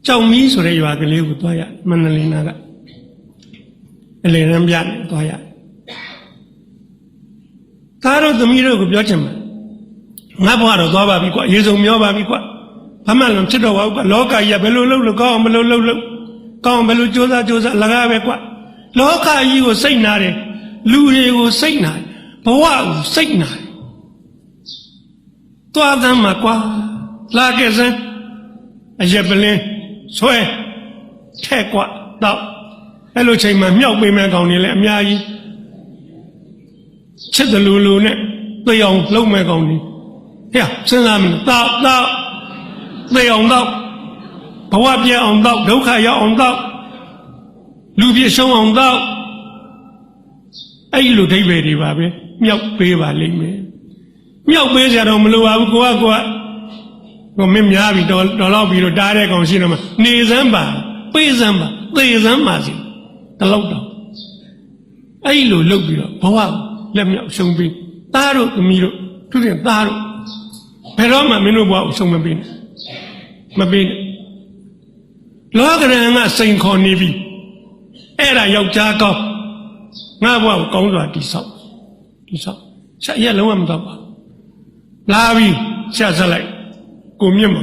Speaker 1: ကြောင်မီးဆိုတဲ့ရွာကလေးကိုသွားရမန္တလေးနာကအလေရန်ပြနဲ့သွားရသားတို့သမီးတို့ကိုပြောချင်မှာငါဘွားတော့သွားပါပြီကွာရေစုံမျောပါပြီကွာဘာမှလည်းဖြစ်တော့ပါဘူးကွာလောကကြီးကဘယ်လိုလုပ်လို့ကောင်းအောင်ဘယ်လိုလုပ်ကောင်းအောင်ဘယ်လိုကြိုးစားလကားပဲကွာလောကကြီးကိုစိတ်နာတယ်လူတွေကိုစိတ်နာတယ်ဘဝကိုစိတ်နာတယ်သွားသမ်းမှာကွာလာခဲ့စမ်းအရက်ပလင်းဆွဲထဲ့ကွာတော့အဲ့လိုချိန်မှာမြောက်ပေးမဲ့ကောင်တွေလည်းအများကြီးချစ်တယ်လူနဲ့သိအောင်လုပ်မဲ့ကောင်တွေဟဲ့စဉ်းစားမလို့တော့သိအောင်တော့ဘဝပြည့်အောင်တော့ဒုက္ခရောက်အောင်တော့လူပြည့်ရှုံးအောင်တော့အဲ့လိုဒိဗ္ဗေတွေပါပဲမြောက်ပေးပါလိမ့်မယ်မြောက်ပေးကြတော့မလိုပါဘူးကိုကမင်းများပြီတော်တော့ပြီးတော့တားတဲ့ကောင်ရှိတော့မှနေစမ်းပါပေးစမ်းပါသေစမ်းပါစီတလောက်တော့အဲ့လိုလုပ်ပြီးတော့ဘဝလက်မြောက်ရှုံးပြီးသားတို့သမီးတို့သူတင်သားတို့ဘယ်တော့မှမင်းတို့ဘဝကိုရှုံးမပေးနဲ့လောကရန်ကစိန်ခေါ်နေပြီအဲ့ဒါယောက်ျားကောင်းငါဘဝကိုကောင်းစွာတိဆောက်ဆက်ရက်လုံးဝမတော့ပါလာပြီးဆက်ဆက်လိုက်ကိုမြင့်မ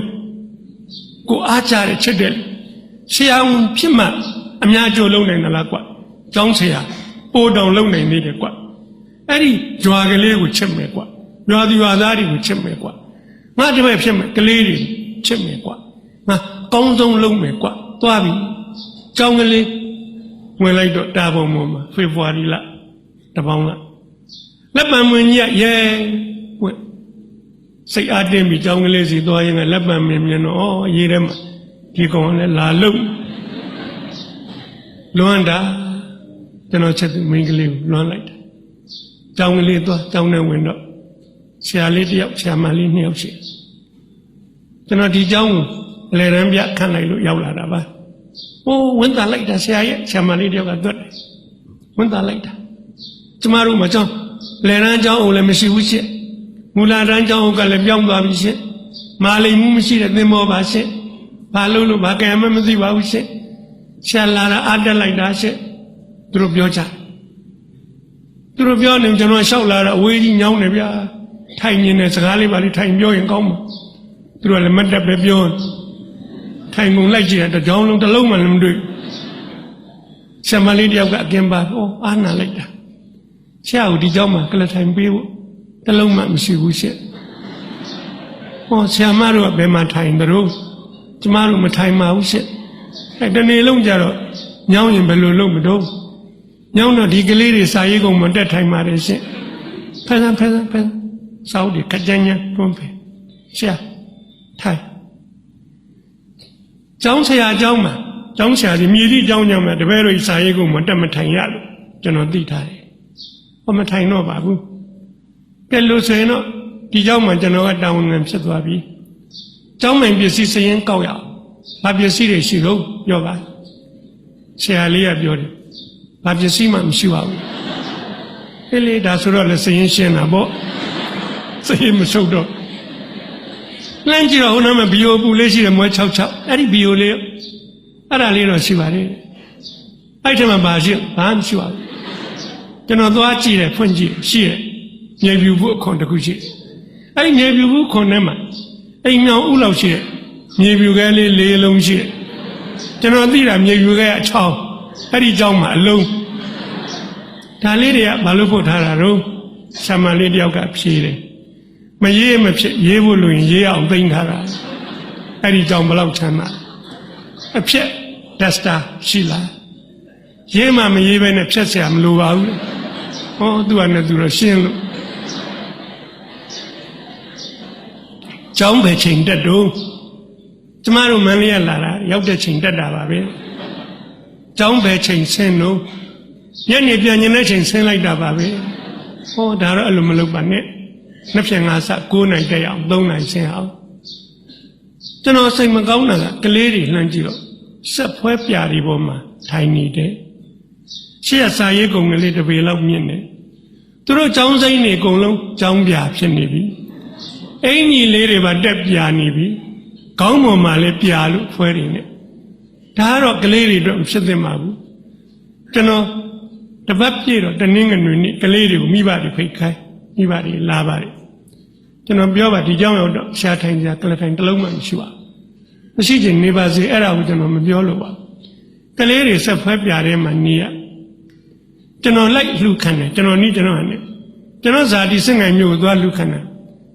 Speaker 1: ကိုအားကြတဲ့ချစ်တဲ့ဆရာဝန်ဖြစ်မှအများကျိုးလုံးနိုင်တယ်လားကွာကျောင်းဆရာပိုးတောင်လုံးနိုင်နေတယ်ကွာအဲ့ဒီဂျွာကလေးကိုချစ်မယ်ကွာဂျွာသူရွာသားတွေကိုချစ်မယ်ကွာငါတပည့်ဖြစ်မယ်ကလေးတွေချစ်မယ်ကွာငါကောင်းဆုံးလုံးမယ်ကွာသွားပြီကျောင်းကလေးဝင်လိုက်တော့တာပုံပေါ်မှာဖေဖော်ဝါရီလတပေါင်းကလက်ပံမင်းကြီးရဲဝက်စိတ်အားတင်းပြီးကျောင်းကလေးစီသွားရင်ကလက်ပံမင်းမြင်တော့ရေးထဲမှာဒီကောင်လည်းလာလို့လွမ်းတာကျွန်တော်ချက်သူမိန်းကလေးကိုလွမ်းလိုက်တာကျောင်းကလေးသွားကျောင်းထဲဝင်တော့ဆရာလေးတစ်ယောက်ဆရာမလေးနှစ်ယောက်ရှိကျွန်တော်ဒီကျောင်းကိုအလယ်တန်းပြခန့်လိုက်လို့ရောက်လာတာပါဝန်တာလိုက်တာဆရာရဲ့ဆရာမလေးတယောက်ကတွတ်တယ်ဝန်တာလိုက်တာကျမတို့မကျောင်းလယ်တန်းကျောင်းအောင်လည်းမရှိဘူးရှင့်မူလာတန်းကျောင်းအောင်ကလည်းပြောင်းသွားပြီရှင့်မာလိမ်မှုမရှိတဲ့သင်္ဘောပါရှင့်ဘာလို့ဘာကံမှမသိပါဘူးရှင့်ဆရာလာတာအားတက်လိုက်တာရှင့်သူတို့ပြောကြသူတို့ပြောနေကျွန်တော်လျှောက်လာတာအဝေးကြီးညောင်းနေဗျာထိုင်နေတဲ့စကားလေးပါလေးထိုင်ပြောရင်ကောင်းမှာသူတို့ကလည်းမတ်တက်ပဲပြောထိုင်ကုန်လိုက်ကြည့်တဲ့ကြောင်းလုံးတစ်လုံးမှလည်းမတွေ့ဆရာမလေးတယောက်ကအကင်ပါအားနာလိုက်တာဆရာကိုဒီကြောင်းမှာကလထိုင်ပေးဖို့တစ်လုံးမှမရှိဘူးရှင့်ဆရာမတို့ကဘယ်မှာထိုင်တို့ကျမတို့မထိုင်ပါဘူးရှင့်တနေ့လုံးကြတော့ညောင်းရင်ဘယ်လိုလုပ်မတော့ညောင်းတော့ဒီကလေးတွေစာရေးကုန်မတက်ထိုင်ပါတယ်ရှင့် ဖန်စောက်ဒီကကြညာတွန်းပဲရှာထိုင်ကျောင်းဆရာကျောင်းမှာကျောင်းဆရာဒီမြေကြီးကျောင်းညမှာတပည့်တို့စာရေးကိုမတက်မထိုင်ရလို့ကျွန်တော်သိထားတယ်။ဘာမထိုင်တော့ပါဘူး။ကဲလို့ဆိုရင်တော့ဒီကျောင်းမှာကျွန်တော်ကတာဝန်ခံဖြစ်သွားပြီ။ကျောင်းမှန်ပစ္စည်းစရင်ကောက်ရအောင်။ဘာပစ္စည်းတွေရှိလို့ပြောပါ။ဆရာလေးကပြောတယ်။ဘာပစ္စည်းမှမရှိပါဘူး။အဲ့လေဒါဆိုတော့လည်းစရင်ရှင်းတာပေါ့။စရင်မဆုပ်တော့လမ်းကြည့်တော့ဟိုနားမှာဘီယိုပူလေးရှိတယ်မွဲ66အဲ့ဒီဘီယိုလေးအဲ့ဒါလေးတော့ရှိပါတယ်အဲ့ဒီမှာဘာရှိဘာမှမရှိပါဘူးကျွန်တော်သွားကြည့်တယ်ဖွင့်ကြည့်ရှိတယ်မြေပြူဖို့အခွန်တစ်ခုရှိတယ်အဲ့ဒီမြေပြူဖို့ခွန်ထဲမှာအိမ်မြောင်ဥလောက်ရှိတယ်မြေပြူကလေး၄လုံးရှိတယ်ကျွန်တော်သိတာမြေပြူကအချောင်းအဲ့ဒီကြောင်းမှာအလုံးဒါလေးတွေကဘာလို့ပို့ထားတာတော့ဆာမန်လေးတယောက်ကဖြေတယ်မရေးမဖြစ်ရေးဖို့လို့ရင်ရေးအောင်သိမ်းထားတာအဲ့ဒီကြောင့်ဘလောက်ချမ်းသာအဖြစ်ဒက်စတာရှိလားရေးမှမရေးပဲနဲ့ဖြတ်เสียမလိုပါဘူးဟောသူကနဲ့သူတော့ရှင်းလို့ကျောင်းပဲချိန်တက်တော့ကျမတို့မန္တလေးလာတာရောက်တဲ့ချိန်တက်တာပါပဲကျောင်းပဲချိန်ဆင်းတော့ညနေပြန်နေတဲ့ချိန်ဆင်းလိုက်တာပါပဲဟောဒါတော့အဲ့လိုမလုပ်ပါနဲ့နှစ်ဖြင့်ငါစ9နိုင်တက်အောင်3နိုင်ဆင်းအောင်ကျွန်တော်စိတ်မကောင်းတာကကလေးတွေလှမ်းကြည့်တော့ဆက်ဖွဲပြာတွေပေါ်မှာထိုင်နေတယ်ရှေ့စာရေးကုံကလေးတစ်ပေလောက်မြင့်နေသူတို့ចောင်းစိမ့်နေအကုန်လုံးចောင်းပြာဖြစ်နေပြီအင်ကြီးလေးတွေပါတက်ပြာနေပြီခေါင်းပေါ်မှာလည်းပြာလို့ဖွဲနေတယ်ဒါကတော့ကလေးတွေတော့ဖြစ်သင့်ပါဘူးကျွန်တော်တပတ်ပြည့်တော့တနင်္ဂနွေနေ့ကလေးတွေကိုမိဘတွေဖိတ်ခိုင်းမိဘတွေလာပါတယ်ကျွန်တော်ပြောပါဒီကြောင်းရောက်တော့ရှားထိုင်ကြကလထိုင်တစ်လုံးမှမရှိပါဘူးမရှိချင်နေပါစေအဲ့ဒါကိုကျွန်တော်မပြောလို့ပါကလေးတွေဆက်ဖွဲပြတဲ့မှာနေရကျွန်တော်လိုက်လှူခံတယ်ကျွန်တော်နီးကျွန်တော်နဲ့ကျွန်တော်ဇာတိစင်ငယ်မျိုးကိုသွားလှူခံတယ်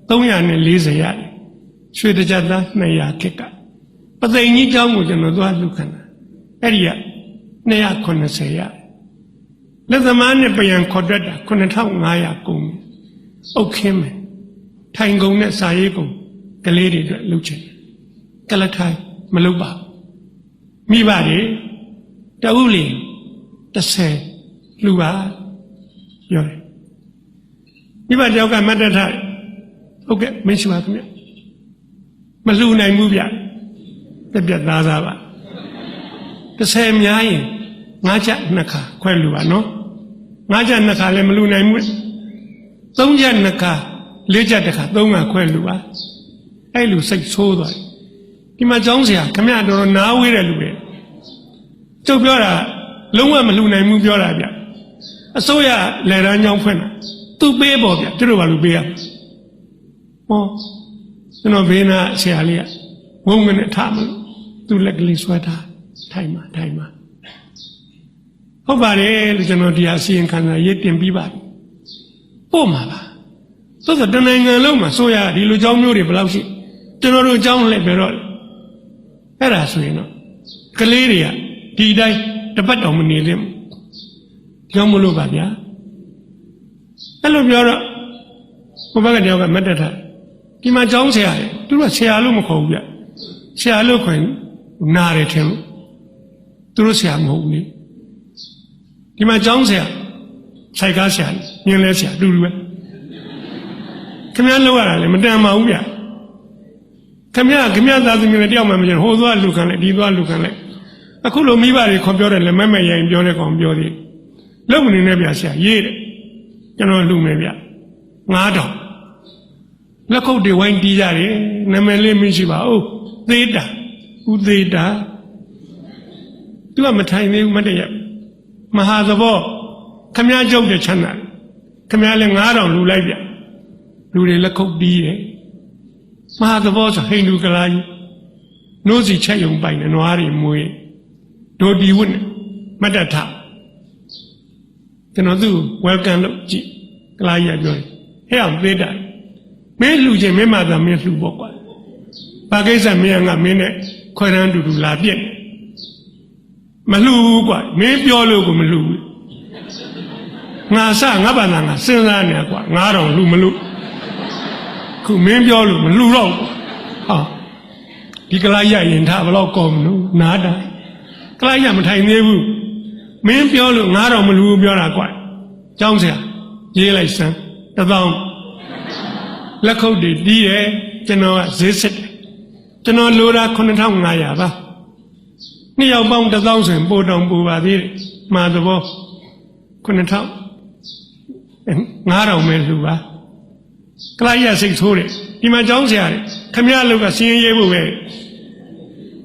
Speaker 1: 340ရတယ်ရွှေတကြသား200ခက်ကပသိမ်ကြီးကျောင်းကိုကျွန်တော်သွားလှူခံတယ်အဲ့ဒီက290ရတယ်လက်သမားနဲ့ပြန်ခေါ်တတ်တာ9500ကုန်အုတ်ခင်းမယ်ထိုင်ကုန်နဲ့စာရေးကုန်ကလေးတွေအတွက်လှုပ်ချင်ကလထိုင်မလုပ်ပါမိဘတွေတအုပ်လီ30လှူပါပြောတယ်မိဘတယောက်ကမတ်တထဟုတ်ကဲ့မရှိပါခင်ဗျမလှူနိုင်ဘူးဗျပြတ်သားစားပါ30များရင်9ချက်2ခါခွဲလှူပါနော်9ချက်2ခါလည်းမလှူနိုင်ဘူး3ချက်2ခါ4ချက်1ခါ3ခါခွဲလှူပါအဲ့လူစိတ်ဆိုးသွားဒီမှာကျောင်းဆရာခမရတော်နားဝေးတယ်လူပဲကျုပ်ပြောတာလုံးဝမလှူနိုင်ဘူးပြောတာဗျအစိုးရလက်ရန်ကျောင်းဖွင့်တာသူပေးပေါ့ဗျသူတို့ဘာလို့ပေးရဟောကျွန်တော်ဘေးနာဆရာလေးကဝုန်းကနေထားမလို့သူလက်ကလေးဆွဲထားထိုင်မှာဟုတ်ပါတယ်လို့ကျွန်တော်ဒီအစီရင်ခံစာရေးတင်ပြီးပါပို့မှာပါသို့သောတနိုင်ငံလုံးမှာဆိုရဒီလိုเจ้าမျိုးတွေဘယ်လောက်ရှိကျွန်တော်တို့เจ้าလည်းပဲတော့အဲ့ဒါဆိုရင်တော့ကလေးတွေကဒီတိုင်းတပတ်တော်မနေသင့်ဘူးကြောင်းမလို့ပါဗျာအဲ့လိုပြောတော့ဘုရားကတယောက်ကမတ်တထဒီမှာเจ้าဆရာတွေသူတို့ဆရာလို့မခေါ်ဘူးဗျဆရာလို့ခေါ်နာတယ်ထင်လို့သူတို့ဆရာမဟုတ်ဘူးလေဒီမှာကျောင်းဆရာဆိုင်ကားဆရာညင်လဲဆရာတူတူပဲခင်ဗျားလောက်ရတာလေမတန်ပါဘူးဗျခင်ဗျားသားသမီးတွေတယောက်မှမကျန်ဟိုသွားလူခံလိုက်ဒီသွားလူခံလိုက်အခုလိုမိဘတွေခေါ်ပြောတယ်လက်မဲ့မဲ့ရင်ပြောတဲ့ကောင်ပြောသေးလုံမနေနဲ့ဗျဆရာရေးတယ်ကျွန်တော်လူမယ်ဗျ9000လက်ခုပ်တွေဝိုင်းတီးကြတယ်နာမည်လေးမရှိပါဘူးသေးတာဦးသေးတာသူကမထိုင်သေးဘူးမတည့်ရမဟာသဘောခမည်းကျုပ်တဲ့ချမ်းသာခမည်းလည်း9000လူလိုက်ပြလူတွေလက်ခုပ်တီးတယ်မဟာသဘောဆိုဟိန္ဒူကလာကြီးနိုးစီချက်ယုံပိုင်တယ်နွားတွေမွေးဒိုဒီဝတ်မတ်တထကျွန်တော်သူ့ welcome လုပ်ကြည့်ကလာကြီးကပြောတယ်ဟဲ့အောင်သေးတာမင်းလှူခြင်းမင်းမသာမင်းလှူပေါ့ကွာဘာကိစ္စမင်းကမင်းနဲ့ခွဲတန်းတူတူလာပြည့်မလှူဘူးကွာမင်းပြောလို့ကိုမလှူဘူး ngà sa ngà bà ngà sinh ra nè quả ngà đồng lù mà lù cứ miếng béo lù mà lù đâu đi cái lai dạy hiện thà vào lo còm nó nát đã cái lai dạy mà thầy nghe vu miếng béo lù ngà đồng mà lù béo là quả trong xe dễ lại sáng ta vòng là không để đi ấy cho nó dễ xịt cho nó lùa ra con thằng ngài à baนี่เอาบ้องตะต้องเสียงปูดองปูบาที่มาตัวบ่คนนั้นเท่าငါးတော်မဲလူပါကလိုက်ရစိတ်ဆိုးတယ်ဒီမှာကြောင်းဆရာတယ်ခမရလူကစင်းရဲဖို့ပဲ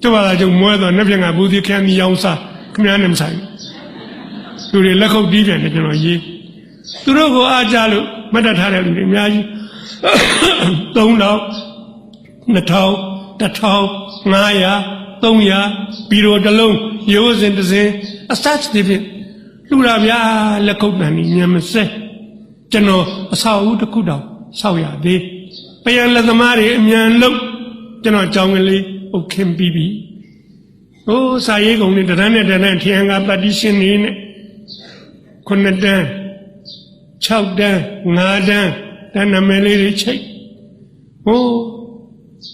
Speaker 1: ကျုပ်ကကျုံမွဲတော့နှစ်ပြငါဘူးဒီခမ်းဒီရောင်းစားခမရနဲ့မဆိုင်လူတွေလက်ခုပ်တီးပြန်တယ်ကျွန်တော်ရေးသူတို့ကိုအားကြလို့မတ်တထားတဲ့လူတွေအများကြီး3000 2000 1500 300ပြီးတော့တလုံးရိုးစင်တစ်စင်အစတ်ဒီဖြင့်လူလာဗျာလက်ခုပ်တန်ကြီးညမစဲကျွန်တော်အဆောက်အဦတစ်ခုတောင်ဆောက်ရသေးပြန်လက်သမားတွေအမြန်လုံးကျွန်တော်ကြောင်းကလေးအုတ်ခင်းပြီးပြီဟိုးစာရေးကုန်နဲ့တန်းနဲ့တန်းထီဟန်ကပတ်တီရှင်နေနဲ့9တန်း6တန်း5တန်းတန်းနမဲလေးတွေချိတ်ဟိုး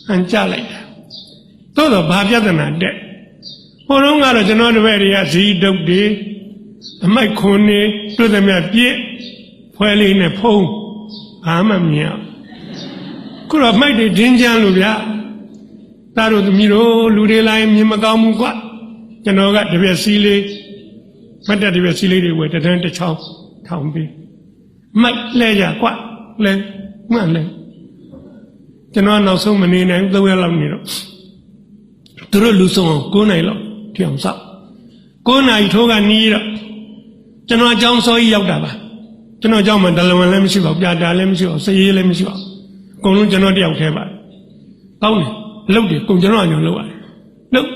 Speaker 1: အန်ကြလိုက်တာသို့တော့ဘာပြဿနာတက်ဟိုတော့ကတော့ကျွန်တော်တပည့်တွေကဇီးဒုတ်တွေအမိုက်ခွန်နေတွေ့သမျှပြည့်ဖွဲလေးနဲ့ဖုံးဘာမှမမြင်အောင်ခုတော့မိုက်တွေဒင်းချမ်းလို့ဗျာသားတို့သမီးတို့လူတွေလာရင်မြင်မကောင်းဘူးကွကျွန်တော်ကတပည့်စီးလေးမတ်တက်တပည့်စီးလေးတွေဝယ်တန်းတစ်ချောင်းထောင်ပြီးမိုက်လဲကြကွလဲမှန်လဲကျွန်တော်နောက်ဆုံးမနေနိုင်3ရက်လောက်နေတော့သူတို့လူဆောင်9နိုင်လောက်ထီအောင်ဆောက်9နိုင်ထိုးကနီးတော့ကျွန်တော်အကြောင်းစောကြီးရောက်တာပါကျွန်တော်အကြောင်းမှဒလဝန်လည်းမရှိပါဘူးပြတာလည်းမရှိပါဘူးစရေးလည်းမရှိပါဘူးအကုန်လုံးကျွန်တော်တယောက်ထဲပါကောင်းတယ်အလုပ်တွေကုန်ကျွန်တော်အညောလုပ်ရတယ်လုပ်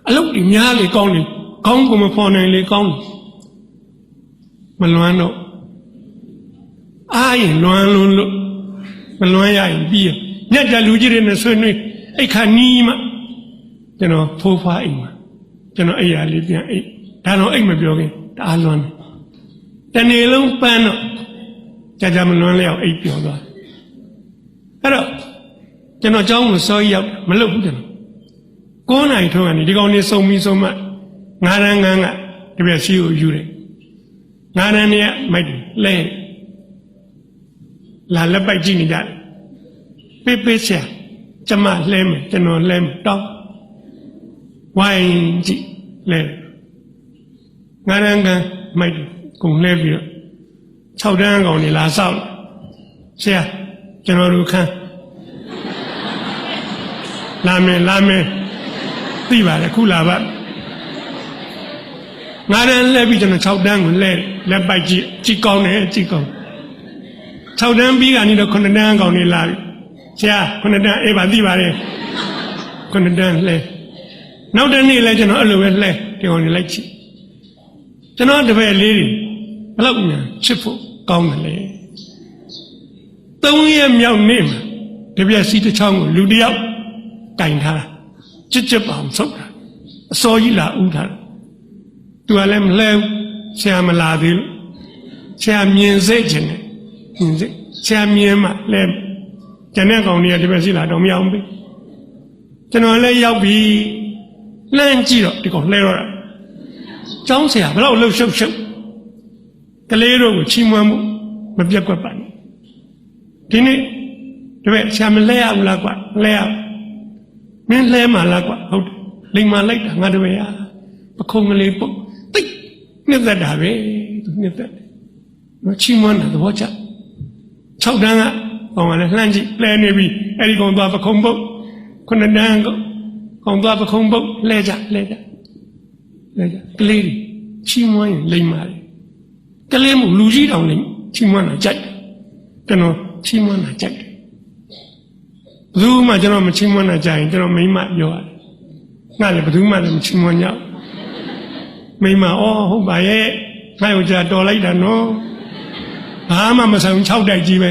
Speaker 1: အလုပ်တွေများလေကောင်းတယ်ကောင်းကိုမဖော်နိုင်လေကောင်းတယ်မလွမ်းတော့အားရင်လွမ်းလို့မလွမ်းရရင်ပြီးရညက်တဲ့လူကြီးတွေနဲ့ဆွေးနွေးအိတ်ခါနီးမှကျွန်တော်ဖိုးဖွားအိမ်မှာကျွန်တော်အိမ်ရလေးပြန်အိမ်ဒါတော့အိမ်မပြောခင်တအားလွမ်းတယ်တနေ့လုံးပန်းတော့ကြာမလွမ်းလဲအောင်အိမ်ပြောသွားအဲ့တော့ကျွန်တော်เจ้าကိုစောကြီးရောက်မလုပ်ဘူးကျွန်တော်9နိုင်ထုံးကနေဒီကောင်နေစုံပြီးစုံမှ9တန်းကတပြက်စီကိုယူတယ်9တန်းနဲ့မိုက်တယ်လဲလာလက်ပိုက်ကြည့်နေကြတယ်ပေးပေးဆရာကျမလဲမယ်ကျွန်တော်လဲမယ်တောင်းဝိုင်းကြည့်လဲ9တန်းကမိုက်ကုန်လဲပြီးတော့6တန်းကောင်နေလာဆောက်ဆရာကျွန်တော်တို့ခန်းလာမယ်သိပါတယ်ခုလာပါ9တန်းလဲပြီးကျွန်တော်6တန်းကိုလဲလက်ပိုက်ကြည့်ကောင်းတယ်ကြည့်ကောင်း6တန်းပြီးကနေတော့9တန်းကောင်နေလာပြီဆရာ9တန်းအေးပါသိပါတယ်9တန်းလဲနောက်တနေ့လဲကျွန်တော်အဲ့လိုပဲလဲဒီကောင်နေလိုက်ချစ်ကျွန်တော်တပည့်လေးတွေဘယ်လောက်များချစ်ဖို့ကောင်းတယ်လေ3ရက်မြောက်နေ့မှာတပည့်စီးတစ်ချောင်းကိုလူတယောက်ကင်ထားတာချစ်ပါအောင်ဆုပ်တာအစောကြီးလာဥထားတာသူကလည်းမလဲဆရာမလာသေးလို့ဆရာမြင်စိတ်ခြင်းနဲ့မြင်စိတ်ဆရာမြင်မှလဲကျန်တဲ့ကောင်တွေကတပည့်စီးလာတော့မရအောင်ပြီကျွန်တော်လည်းရောက်ပြီလှမ်းကြည့်တော့ဒီကောင်လှဲတော့တာကျောင်းဆရာဘယ်တော့လှုပ်ရှုပ်ကလေးတို့ကိုချီးမွမ်းမှုမပြတ်ကွက်ပါနဲ့ဒီနေ့တပည့်ဆရာမလဲရဘူးလားကွာလဲရမင်းလဲမှာလားကွာဟုတ်တယ်လိမ်မာလိုက်တာငါတပည့်ရပခုံးကလေးပုတ်တိတ်နှစ်သက်တာပဲသူနှစ်သက်တယ်နော်ချီးမွမ်းတာသဘောကျ6တန်းကကောင်ကလည်းလှမ်းကြည့်လဲနေပြီအဲ့ဒီကောင်သွားပခုံးပုတ်9တန်းကောင်သွားပခုံးပုတ်လဲကြကလေးတွေချီးမွမ်းရင်လိမ်မာတယ်ကလေးမှုလူကြီးတောင်လိမ်ချီးမွမ်းတာကြိုက်တယ်ကျွန်တော်ချီးမွမ်းတာကြိုက်တယ်ဘယ်သူမှကျွန်တော်မချီးမွမ်းတာကြိုက်ရင်ကျွန်တော်မိမပြောရတယ်ငါလည်းဘယ်သူမှလည်းမချီးမွမ်းကြဘူးမိမဟုတ်ပါရဲ့ငါ့ကိုကြာတော်လိုက်တာနော်ဘာမှမဆိုင်6တိုက်ကြီးပဲ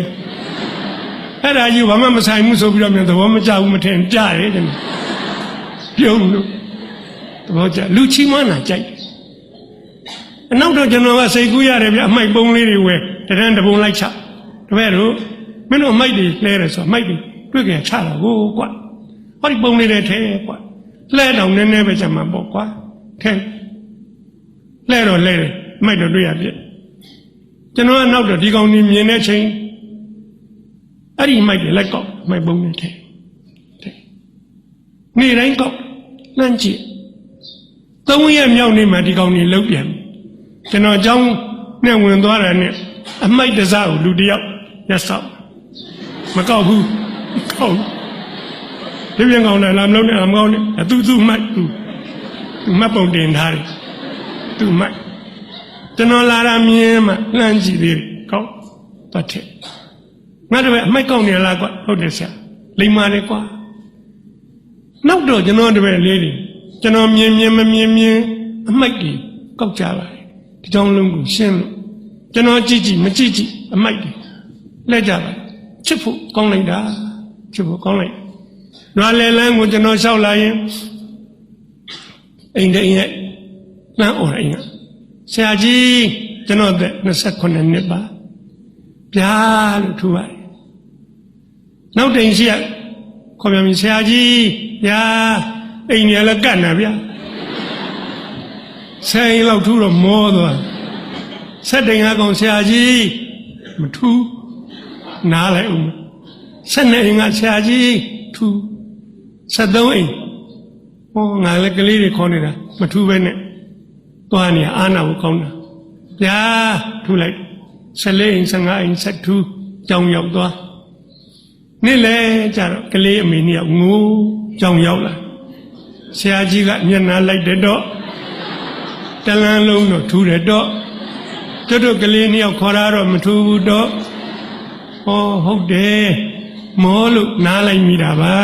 Speaker 1: အဲ့ဒါကြီးဘာမှမဆိုင်ဘူးဆိုပြီးတော့မြန်သဘောမကျဘူးမထင်ကြတယ်ကျွန်တော်ပြုံးလို့သဘောကျလူချီးမွမ်းတာကြိုက် နောက်တော့ကျွန်တော်ကစိတ်ကူးရတယ်ဗျအမိုက်ပုံးလေးတွေဝယ်တရန်တပုံလိုက်ချတပည့်တို့မင်းတို့အမိုက်တွေလဲတယ်ဆိုအမိုက်တွေတွေ့ကြချတာကိုကွာဟောဒီပုံလေးတွေထဲကွာလဲတော့နည်းနည်းပဲချက်မှာပေါ့ကွာထဲလဲတော့လဲတယ်အမိုက်တော့တွေ့ရပြည့်ကျွန်တော်ကနောက်တော့ဒီကောင်ကြီးမြင်တဲ့ချိန်အဲ့ဒီမိုက်တွေလက်ကောက်မိုက်ပုံးတွေထဲနေ့တိုင်းကောက်လှမ်းကြည့်3 ရက်မြောက်နေ့မှာဒီကောင်ကြီးလှုပ်ပြန်ကျွန်တော်အကြောင်းနဲ့ဝင်သွားတာနဲ့အမိုက်တစားကိုလူတယောက်ရက်ဆောက်မကောက်ဘူးကောက်ဒီပြန်ကောင်းတယ်လားမလုပ်နဲ့မကောင်းနဲ့သူမိုက်သူမှတ်ပုံတင်ထားတယ်သူမိုက်ကျွန်တော်လာတာမြင်မှလှမ်းကြည့်သေးတယ်ကောက်ပတ်ထက်ငါတို့ပဲအမိုက်ကောက်နေလားကွာဟုတ်တယ်ဆရာလိမ္မာတယ်ကွာနောက်တော့ကျွန်တော်တပည့်လေးတွေကျွန်တော်မြင်မမြင်အမိုက်တွေကောက်ကြပါတယ်ဒီကြောင်းလုံးကိုရှင်းလို့ကျွန်တော်ကြည့်မကြည့်အမိုက်တွေလဲကြပါချစ်ဖို့ကောင်းလိုက်တာချစ်ဖို့ကောင်းလိုက်ရွာလေလန်းကိုကျွန်တော်လျှောက်လာရင်အိမ်ရဲ့လမ်းអော်အိမ်ကဆရာကြီးကျွန်တော်သက်29နှစ်ပါဗျာလို့ထူပါတယ်နောက်တိန်ရှိရခေါ်ပြန်ပြီဆရာကြီးဗျာအိမ်ကြီးလည်းကတ်နေဗျာဆိုင်လောက်ထူတော့မောသွားဆက်တိန်ကကောင်ဆရာကြီးမထူနားလိုက်ဦးဆက်နေအိမ်ကဆရာကြီးထူ73အိမ်ဟောငါလည်းကလေးတွေခေါ်နေတာမထူပဲနဲ့သွားနေအာနာကိုကောင်းတာဗျာထူလိုက်14အိမ်15အိမ်ဆက်ထူကြောင်ရောက်သွားနေ့လေကြတော့ကလေးအမေနှစ်ယောက်ငိုးကြောင်ရောက်လာဆရာကြီးကမျက်နှာလိုက်တဲ့တော့တလန်းလုံးတော့ထူတယ်တော့တို့ကလေးနှစ်ယောက်ခေါ်တာတော့မထူဘူးတော့ဟောဟုတ်တယ်မောလို့နားလိုက်မိတာပါ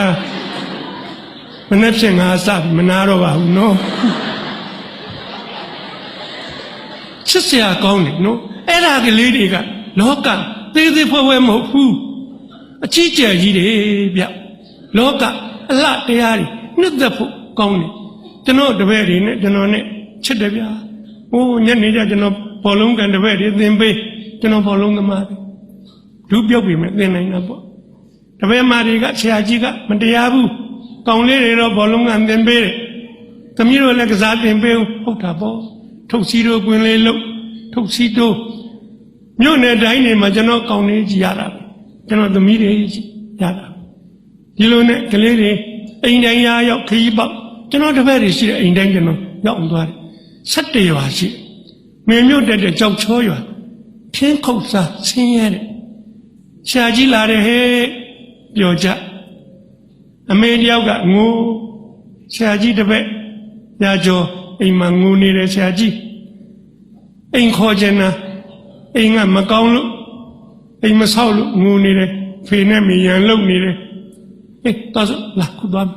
Speaker 1: မနေ့ဖြင့်ငါစမနာတော့ပါဘူးနော်ချစ်စရာကောင်းတယ်နော်အဲ့ဒါကလေးတွေကလောကသေးသေးဖွဲဖွဲမဟုတ်ဘူးအကြီးကျယ်ကြီးတယ်ဗျလောကအလှတရားတွေနှစ်သက်ဖို့ကောင်းတယ်ကျွန်တော်တပည့်တွေနဲ့ကျွန်တော်နဲ့ချစ်တယ်ဗျာဟိုညနေကျကျွန်တော်ဘောလုံးကန်တပည့်တွေသင်ပေးကျွန်တော်ဘောလုံးသမားပဲဒုပြုတ်ပြီမဲ့သင်နိုင်တာပေါ့တပည့်မာတွေကဆရာကြီးကမတရားဘူးကောင်းလေးတွေတော့ဘောလုံးကန်သင်ပေးတယ်သမီးတို့လည်းကစားသင်ပေးဟုတ်တာပေါ့ထုတ်စီတို့ကွင်းလေးလို့ထုတ်စီတို့မြို့နယ်တိုင်းတွေမှာကျွန်တော်ကောင်းလေးကြည့်ရတာကျွန်တော်သမီးတွေကြည့်ရတာဒီလိုနဲ့ကလေးတွေအိမ်တိုင်းရောက်ခရီးပေါက်ကျွန်တော်တပည့်တွေရှိတဲ့အိမ်တိုင်းကျွန်တော်ရောက်သွားတယ်17ရွာရှိမင်းမြို့တက်တဲ့ကြောက်ချောရွာဖြင်းခုတ်စားဆင်းရဲတဲ့ရှာကြီးလာတယ်ဟဲ့ပြောကြအမေတယောက်ကငိုရှာကြီးတပည့်ညာကျော်အိမ်မှာငိုနေတဲ့ရှာကြီးအိမ်ခေါ်ခြင်းနာအိမ်ကမကောင်းလို့အိမ်မဆောက်လို့ငိုနေတယ်ဖေနဲ့မေရန်လုံနေတယ်အေးတော့လာခုသွား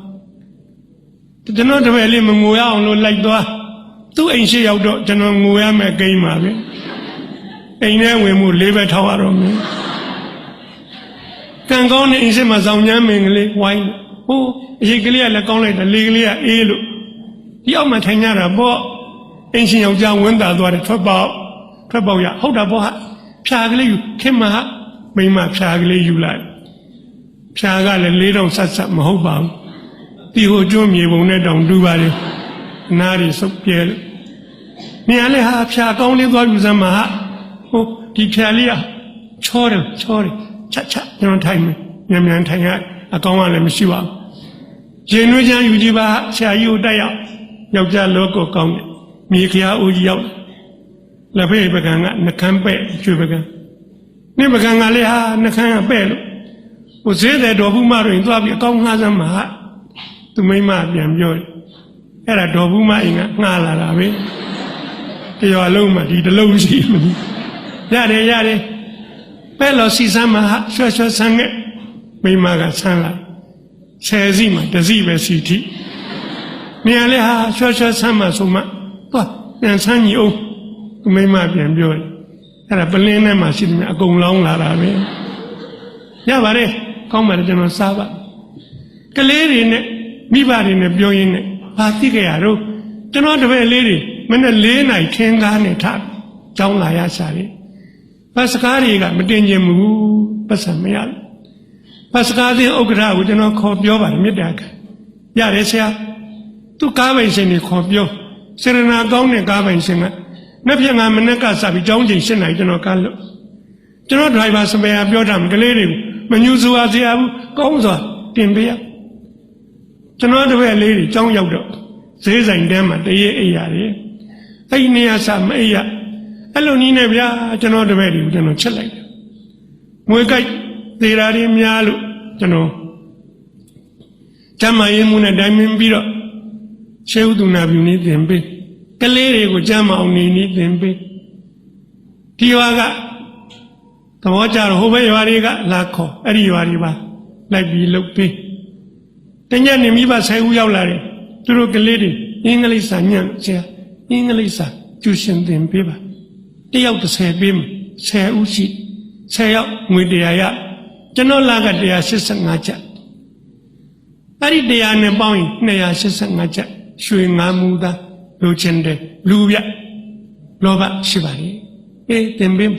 Speaker 1: ကျွန်တော်တပည့်လေးမငိုရအောင်လို့လိုက်သွားသူ့အိမ်ရှိရောက်တော့ကျွန်တော်ငိုရမယ်ကိန်းပါပဲအိမ်ထဲဝင်မှုလေးပဲထောက်ရတော့မယ်ကံကောင်းတဲ့အိမ်ရှိမှာဆောင်ညမ်းမင်းကလေးဝိုင်းဟိုအရေးကလေးကလည်းကောင်းလိုက်တယ်လေးကလေးကအေးလို့ဒီအောက်မှာထိုင်ကြတာပေါ့အိမ်ရှင်ယောက်ျားဝင်းတာသွားတယ်ထွက်ပေါက်ရဟုတ်တာပေါ့ဟာဖြာကလေးယူခင်မဟာမိမဖြာကလေးယူလိုက်ဖြာကလည်း4000ဆက်မဟုတ်ပါဘူးဒီဟိုကျွန်းမြေပုံနဲ့တောင်တူပါလေအနားတွေစုပ်ပြဲလို့မြင်လဲဟာဖြာကောင်းလေးသွားယူစမ်းမှာဟာဟိုဒီဖြာလေးကချောတယ်ချက်ကျွန်တော်ထိုင်မယ်မြန်ထိုင်ရအကောင်းကလည်းမရှိပါဘူးရင်နှွေးချမ်းယူကြည့်ပါဆရာကြီးကိုတက်ရောက်ယောက်ျားလောကကောင်းတယ်မြေခရာဦးကြီးရောက်လက်ဖေးပကံကနှခမ်းပဲ့ရွှေပကံနေပကံကလည်းဟာနှခမ်းကပဲ့လို့ဟိုဈေးတယ်တော်ဘူးမတို့ရင်သွားပြီးအကောင်းငှားစမ်းမှာသူမိမပြန်ပြောတယ်အဲ့ဒါတော်ဘူးမအိမ်ကငှားလာတာပဲတရွာလုံးမှာဒီတလုံးရှိမလို့ရတယ်ပဲ့လို့စီစမ်းမှာဆွဲဆန်းခဲ့မိမကဆန်းလာ10စီမှာ1စီပဲစီထိနေရာလဲဟာဆွဲဆန်းမှာဆိုမှသွားပြန်ဆန်းကြီးအောင်မိမပြန်ပြောတယ်အဲ့ဒါပလင်းထဲမှာရှိတယ်အကုန်လောင်းလာတာပဲရပါတယ်ကောင်းပါတယ်ကျွန်တော်စားပါကလေးတွေနဲ့မိဘတွေနဲ့ပြောရင်းနဲ့ဘာသိကြရတော့ကျွန်တော်တပည့်လေးတွေ မနဲ့4 နိုင်ထင်းကားနဲ့ထကျောင်းလာရရှာတယ်ဘတ်စကားတွေကမတင်ကျင်ဘူးပတ်စံမရဘူးဘတ်စကားသင်းဥက္ကဋ္ဌကိုကျွန်တော်ခေါ်ပြောပါတယ်မေတ္တာကရတယ်ဆရာသူကားပိုင်ရှင်တွေခေါ်ပြောစေရနာကောင်းတဲ့ကားပိုင်ရှင်ကနှစ်ဖြတ်ငါမနေ့ကစပြီးကျောင်းချိန်7 နိုင်ကျွန်တော်ကားလို့ကျွန်တော်ဒရိုင်ဘာစပယ်ယာပြောတာကလေးတွေကိုမညူစွာစရာဘူးကောင်းစွာတင်ပေးရကျွန်တော်တပည့်လေးတွေကျောင်းရောက်တော့ဈေးဆိုင်တန်းမှာတရေအိပ်ရတယ်အဲ့ဒီနေရာစမအိပ်ရအဲ့လိုနည်းနဲ့ဗျာကျွန်တော်တပည့်တွေကိုကျွန်တော်ချက်လိုက်တယ်ငွေကြိုက်သေးတာတွေများလို့ကျွန်တော်ကျမ်းမာရေးမှုနဲ့တိုင်ပင်ပြီးတော့ရှေးဥဒုနာပြုနည်းသင်ပေးကလေးတွေကိုကျမ်းမာအောင်နေနည်းသင်ပေးဒီရွာကသဘောကျတော့ဟိုဘက်ရွာတွေကလာခေါ်အဲ့ဒီရွာတွေပါလိုက်ပြီးလုပ်ပေးတညနေမိဘ10 ဦးရောက်လာတယ်သူတို့ကလေးတွေအင်္ဂလိပ်စာညံ့ဆရာအင်္ဂလိပ်စာကျူရှင်သင်ပေးပါတယောက်30ပေးမယ်10 ဦးရှိ10 ယောက်ငွေ100ရကျွန်တော်လာက185ကျပ်အဲ့ဒီ100နဲ့ပေါင်းရင်285ကျပ်ရွှေ9 မူသားလိုချင်တယ်လူပြလောဘရှိပါလေအေးသင်ပေး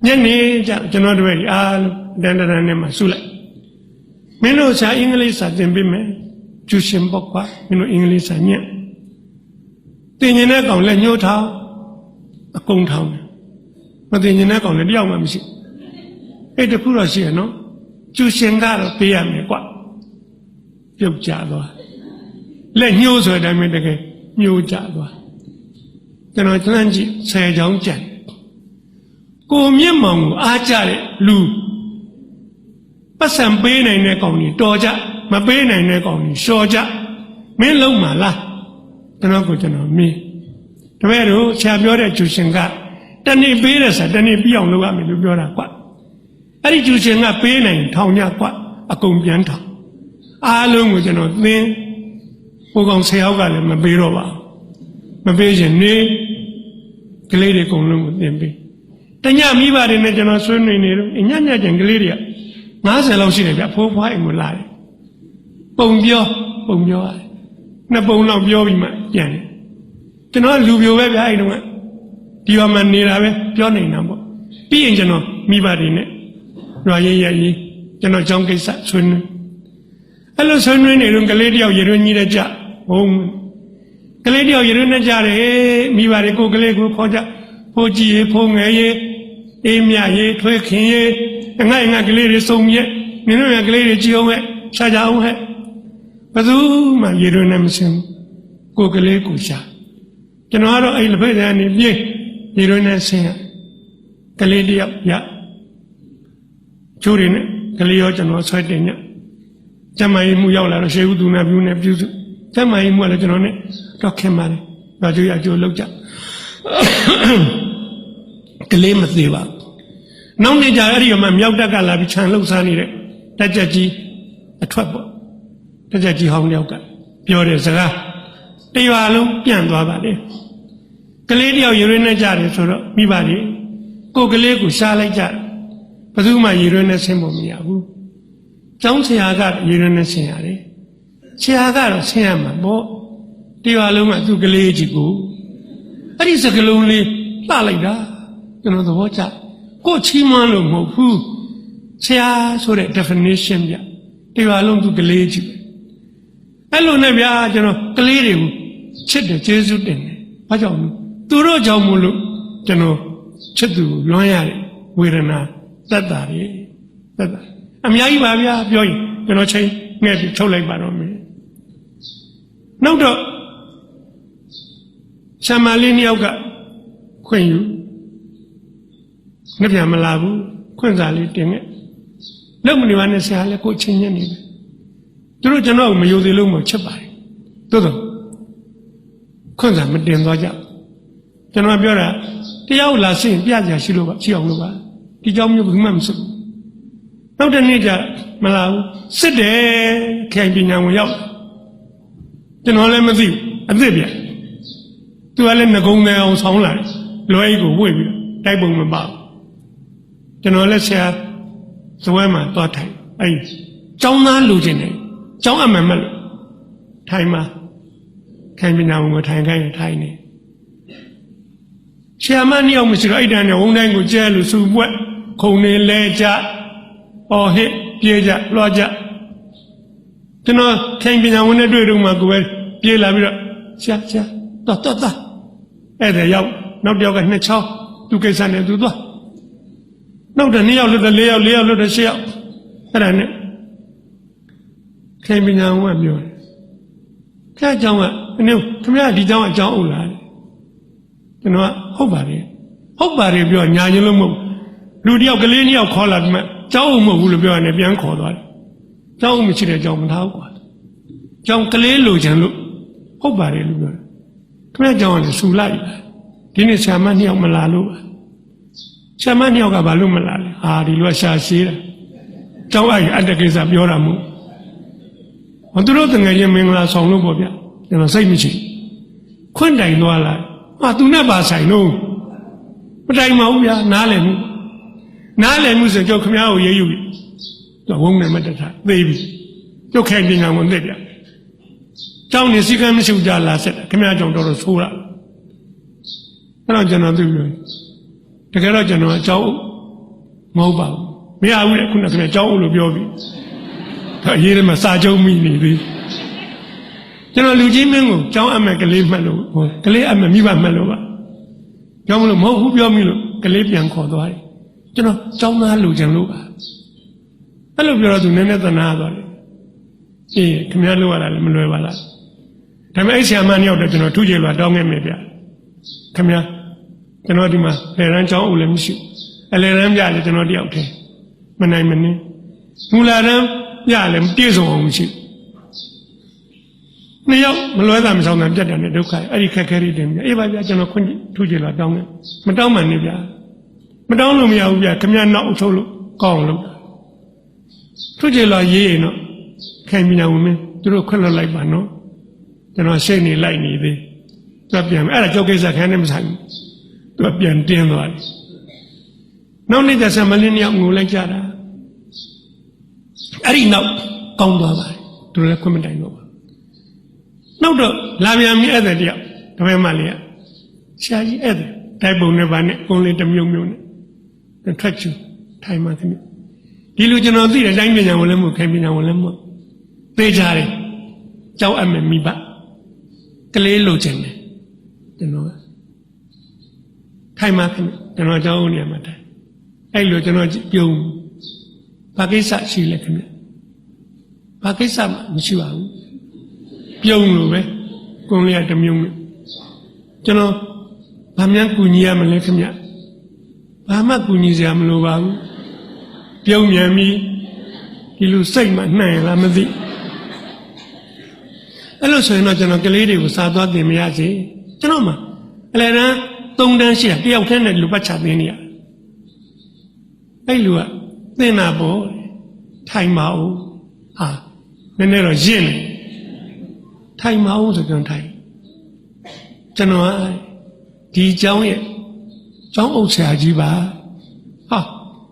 Speaker 1: ညနေကျကျွန်တော်တို့တွေအားလုံးတန်တန်နဲ့မှဆုလိုက်မင်းတို့စာအင်္ဂလိပ်စာသင်ပေးမယ်ကျူရှင်ပေါ့ကွာမင်းတို့အင်္ဂလိပ်စာညံ့သင်ញင်တဲ့ကောင်လက်ညှိုးထောင်းအကုန်ထောင်းတယ်မသင်ញင်တဲ့ကောင်လည်းတယောက်မှမရှိအဲ့တခုတော့ရှိရနော်ကျူရှင်ကတော့ပေးရမယ်ကွာပြုတ်ကြသွားလက်ညှိုးဆိုတဲ့အတိုင်းတကယ်ညှိုးကြသွားကျွန်တော်လှမ်းကြည့်10 ချောင်းကြံကိုမျက်မှောင်ကိုအားကြတဲ့လူပတ်စံပေးနိုင်တဲ့ကောင်ကြီးတော်ကြမပေးနိုင်တဲ့ကောင်ကြီးလျှော်ကြမင်းလုံးမလားကျွန်တော်မင်းတပည့်တို့ဆရာပြောတဲ့ကျူရှင်ကတနေ့ပေးတဲ့ဆိုတနေ့ပြီးအောင်လုပ်ရမယ်လို့ပြောတာကွအဲ့ဒီကျူရှင်ကပေးနိုင်ထောင်ကြကွအကုန်ပြန်ထောင်အားလုံးကိုကျွန်တော်သင်ဟိုကောင်10 ယောက်ကလည်းမပေးတော့ပါမပေးရင်နေကလေးတွေအကုန်လုံးကိုသင်ပေးတညမိဘတွေနဲ့ကျွန်တော်ဆွေးနွေးနေတော့ညညကျင်ကလေးတွေက50 လောက်ရှိတယ်ဗျဖိုးဖွားအိမ်ကိုလာတယ်ပုံပြောရတယ်နှစ်ပုံလောက်ပြောပြီးမှပြန်တယ်ကျွန်တော်လူပြိုပဲဗျအဲ့တုန်းကဒီမှာနေတာပဲပြောနေတာပေါ့ပြီးရင်ကျွန်တော်မိဘတွေနဲ့ရွာရေးကျွန်တော်ကြောင်းကိစ္စဆွေးနွေးအဲ့လိုဆွေးနွေးနေတော့ကလေးတယောက်ရေရွှင်းကြီးတဲ့ကြဟုတ်ကလေးတယောက်ရေရွှင်းနဲ့ကြတယ်မိဘတွေကိုကလေးကိုခေါ်ကြဖိုးကြည့်ရေဖိုးငယ်ရေအေးမြရေထွေးခင်ရေငါ့ကလေးတွေစုံမြဲမင်းတို့ကလေးတွေကြည့်အောင်ဟဲ့ရှာကြအောင်ဟဲ့ဘယ်သူမှရေရွှင်းနဲ့မစင်ကိုကလေးကိုရှာကျွန်တော်ကတော့အဲ့လက်ဖက်ဆိုင်နေပြေးရေရွှင်းနဲ့ဆင်းရကလေးတယောက်ရကျိုးတွေနဲ့ကလေးရောကျွန်တော်ဆွဲတင်ညကျမကြီးမှုရောက်လာတော့ရှေးဥဒုနာပြုနဲ့ပြုစုကျမကြီးမှုကလည်းကျွန်တော်နဲ့တော့ခင်ပါတယ်။တော့ကြွရကြိုလောက်ကြကလေးမသေးပါဘူး။နောက်နေ့ကျအဲ့ဒီမှာမြောက်တက်ကလာပြီးခြံလှုပ်ရှားနေတဲ့တက်ကြကြီးအထွက်ပေါ့။တက်ကြကြီးဟောင်းတယောက်ကပြောတဲ့စကားတရွာလုံးပြန့်သွားပါတယ်။ကလေးတယောက်ရေရွှင်းနဲ့ကြတယ်ဆိုတော့မိဘတွေကိုကလေးကိုရှားလိုက်ကြတယ်။ဘယ်သူမှရေရွှင်းနဲ့ဆင်းဖို့မရဘူး။ကျောင်းဆရာကရေရွှင်းနဲ့ဆင်းရတယ်ဆရာကတော့ဆင်းရမှာပေါ့တရွာလုံးကသူ့ကလေးကြီးကိုအဲ့ဒီစကလုံးလေးလှလိုက်တာကျွန်တော်သဘောကျကိုချီးမွမ်းလို့မဟုတ်ဘူးဆရာဆိုတဲ့ definition ပြတရွာလုံးသူ့ကလေးကြီးအဲ့လိုနဲ့ဗျာကျွန်တော်ကလေးတွေကိုချစ်တယ်ကျေးဇူးတင်တယ်ဘာကြောင့်လဲသူတို့ကြောင့်မို့လို့ကျွန်တော်ချစ်သူလွမ်းရတဲ့ဝေဒနာသက်တာတွေသက်တာအများကြီးပါဗျာပြောရင်ကျွန်တော်ချိန်ငဲ့ပြီးထုတ်လိုက်ပါတော့မယ်နောက်တော့ဆံမလေးနှစ်ယောက်ကခွင့်ယူငါပြန်မလာဘူးခွင့်စာလေးတင်ခဲ့လောက်မနေပါနဲ့ဆရာလည်းကိုချင်းညက်နေတယ်သူတို့ကျွန်တော်မယုံသေးလို့မချက်ပါတယ်သို့တော့ခွင့်စာမတင်သွားကြကျွန်တော်ပြောတာတရားလာဆင်းပြကြရှိလို့ပါရှိအောင်လို့ပါဒီကြောင့်မျိုးဘူးမှမစွတ်နောက်တစ်နေ့ကျမလာဘူးစစ်တယ်ခိုင်ပညာဝင်ရောက်ကျွန်တော်လည်းမသိဘူးအသစ်ပြန်သူကလည်းငကုံငယ်အောင်ဆောင်းလာတယ်လွယ်ကြီးကိုဝှေ့ပြီးတိုက်ပုံမပါဘူးကျွန်တော်လည်းဆရာဇဝဲမှာသွားထိုင်အဲ့ကျောင်းသားလူချင်းတယ်ကျောင်းအမှန်မလို့ထိုင်မှာခိုင်ပညာဝင်ကိုထိုင်ခိုင်းထိုင်နေ Chairman of Mr. Aidan, Onango Jello, Subwet, Kone Leja, or Hit, Jeja, Roger. To know, came in a winner to my good, Jela, Cha, Dota. As a young, not the other nature, to get Sunday to do. No, the Neo, the Leo, the shell. And I came in a one year. Can't John, no, come here, John, John. You know, hobari, if you are Nyalumo, Ludia Galini or Collar, Jaumo will be on a young collar. Jaumo Michida John Howard. John Calelu, Janlu, hobari, come here, John, Sulai. Didn't Shamani of Malalu. Shamani of Abalumalali, ah, the Luasha Shira. John, I at the case of Yoramu. On the road, the Yaming song, Lubobia, and a same machine. Quenda no alike. Do never say no. But I'm out here, Nalem. Nalem was a joke me out here. The woman at the time, baby. You can't be now on Libya. Down is second Sujala said, come here, John Doris Hura. And I cannot do it. The girl general Joe Mobile. Me, I would have Joe Lubobi. I hear him a Sajo meaning. General Lujimingo, John Amaka Malo, Kale Amamiba Malova. John Mo, who be Milo, Kalepian Cordoi. General John Lujan Luba. I love your other name than another. Eh, Camilo Manuela. Tamasia Mani of the General Tujela, Dong and Mebia. Come here. Canodima, Lerancha Ulemshi. A Leram Yale, the Nodi out here. Manamani. Mularam, Yalem, Tizo Omshi. Now, Malodam is on the jet and the Dukai, Erika carried him. If I got no Tujela down, Madame Nivia. Madame Lumia, come here not solo, call. Tujela ye, no, came in a woman, through color like Bano. Then I say ni like me there. To be a joke is a cannon sign. To be a dear life. No need as a millennium Mulajara. I didn't know, come to recommend I know. No, Lamia me other dear, to Malia. Shaggy other, Tabo never only the young the treachery, time of me. Delusion of the language and Olemo came in our Lemo. They jarry, Joe and Miba. Kalelo Jen, the Noah. Time of me, the Noja Mata. I look at you. Pakisa, she like me. Pakisa, Michua. Young Lube, only at the Mung. General Pamian Kunia Malekamia. Pama Kuniziam Luau. Young Yami, he will say my name, Lamadi. Hello, sir, not General Galady was out of the Miazi. Genoma, Elena, don't dance here, the alternate Lupachavinia. Elua, then I boy, time out. Ah, the Nero Jim. Time out again time. General, the John Osajiba. Ah,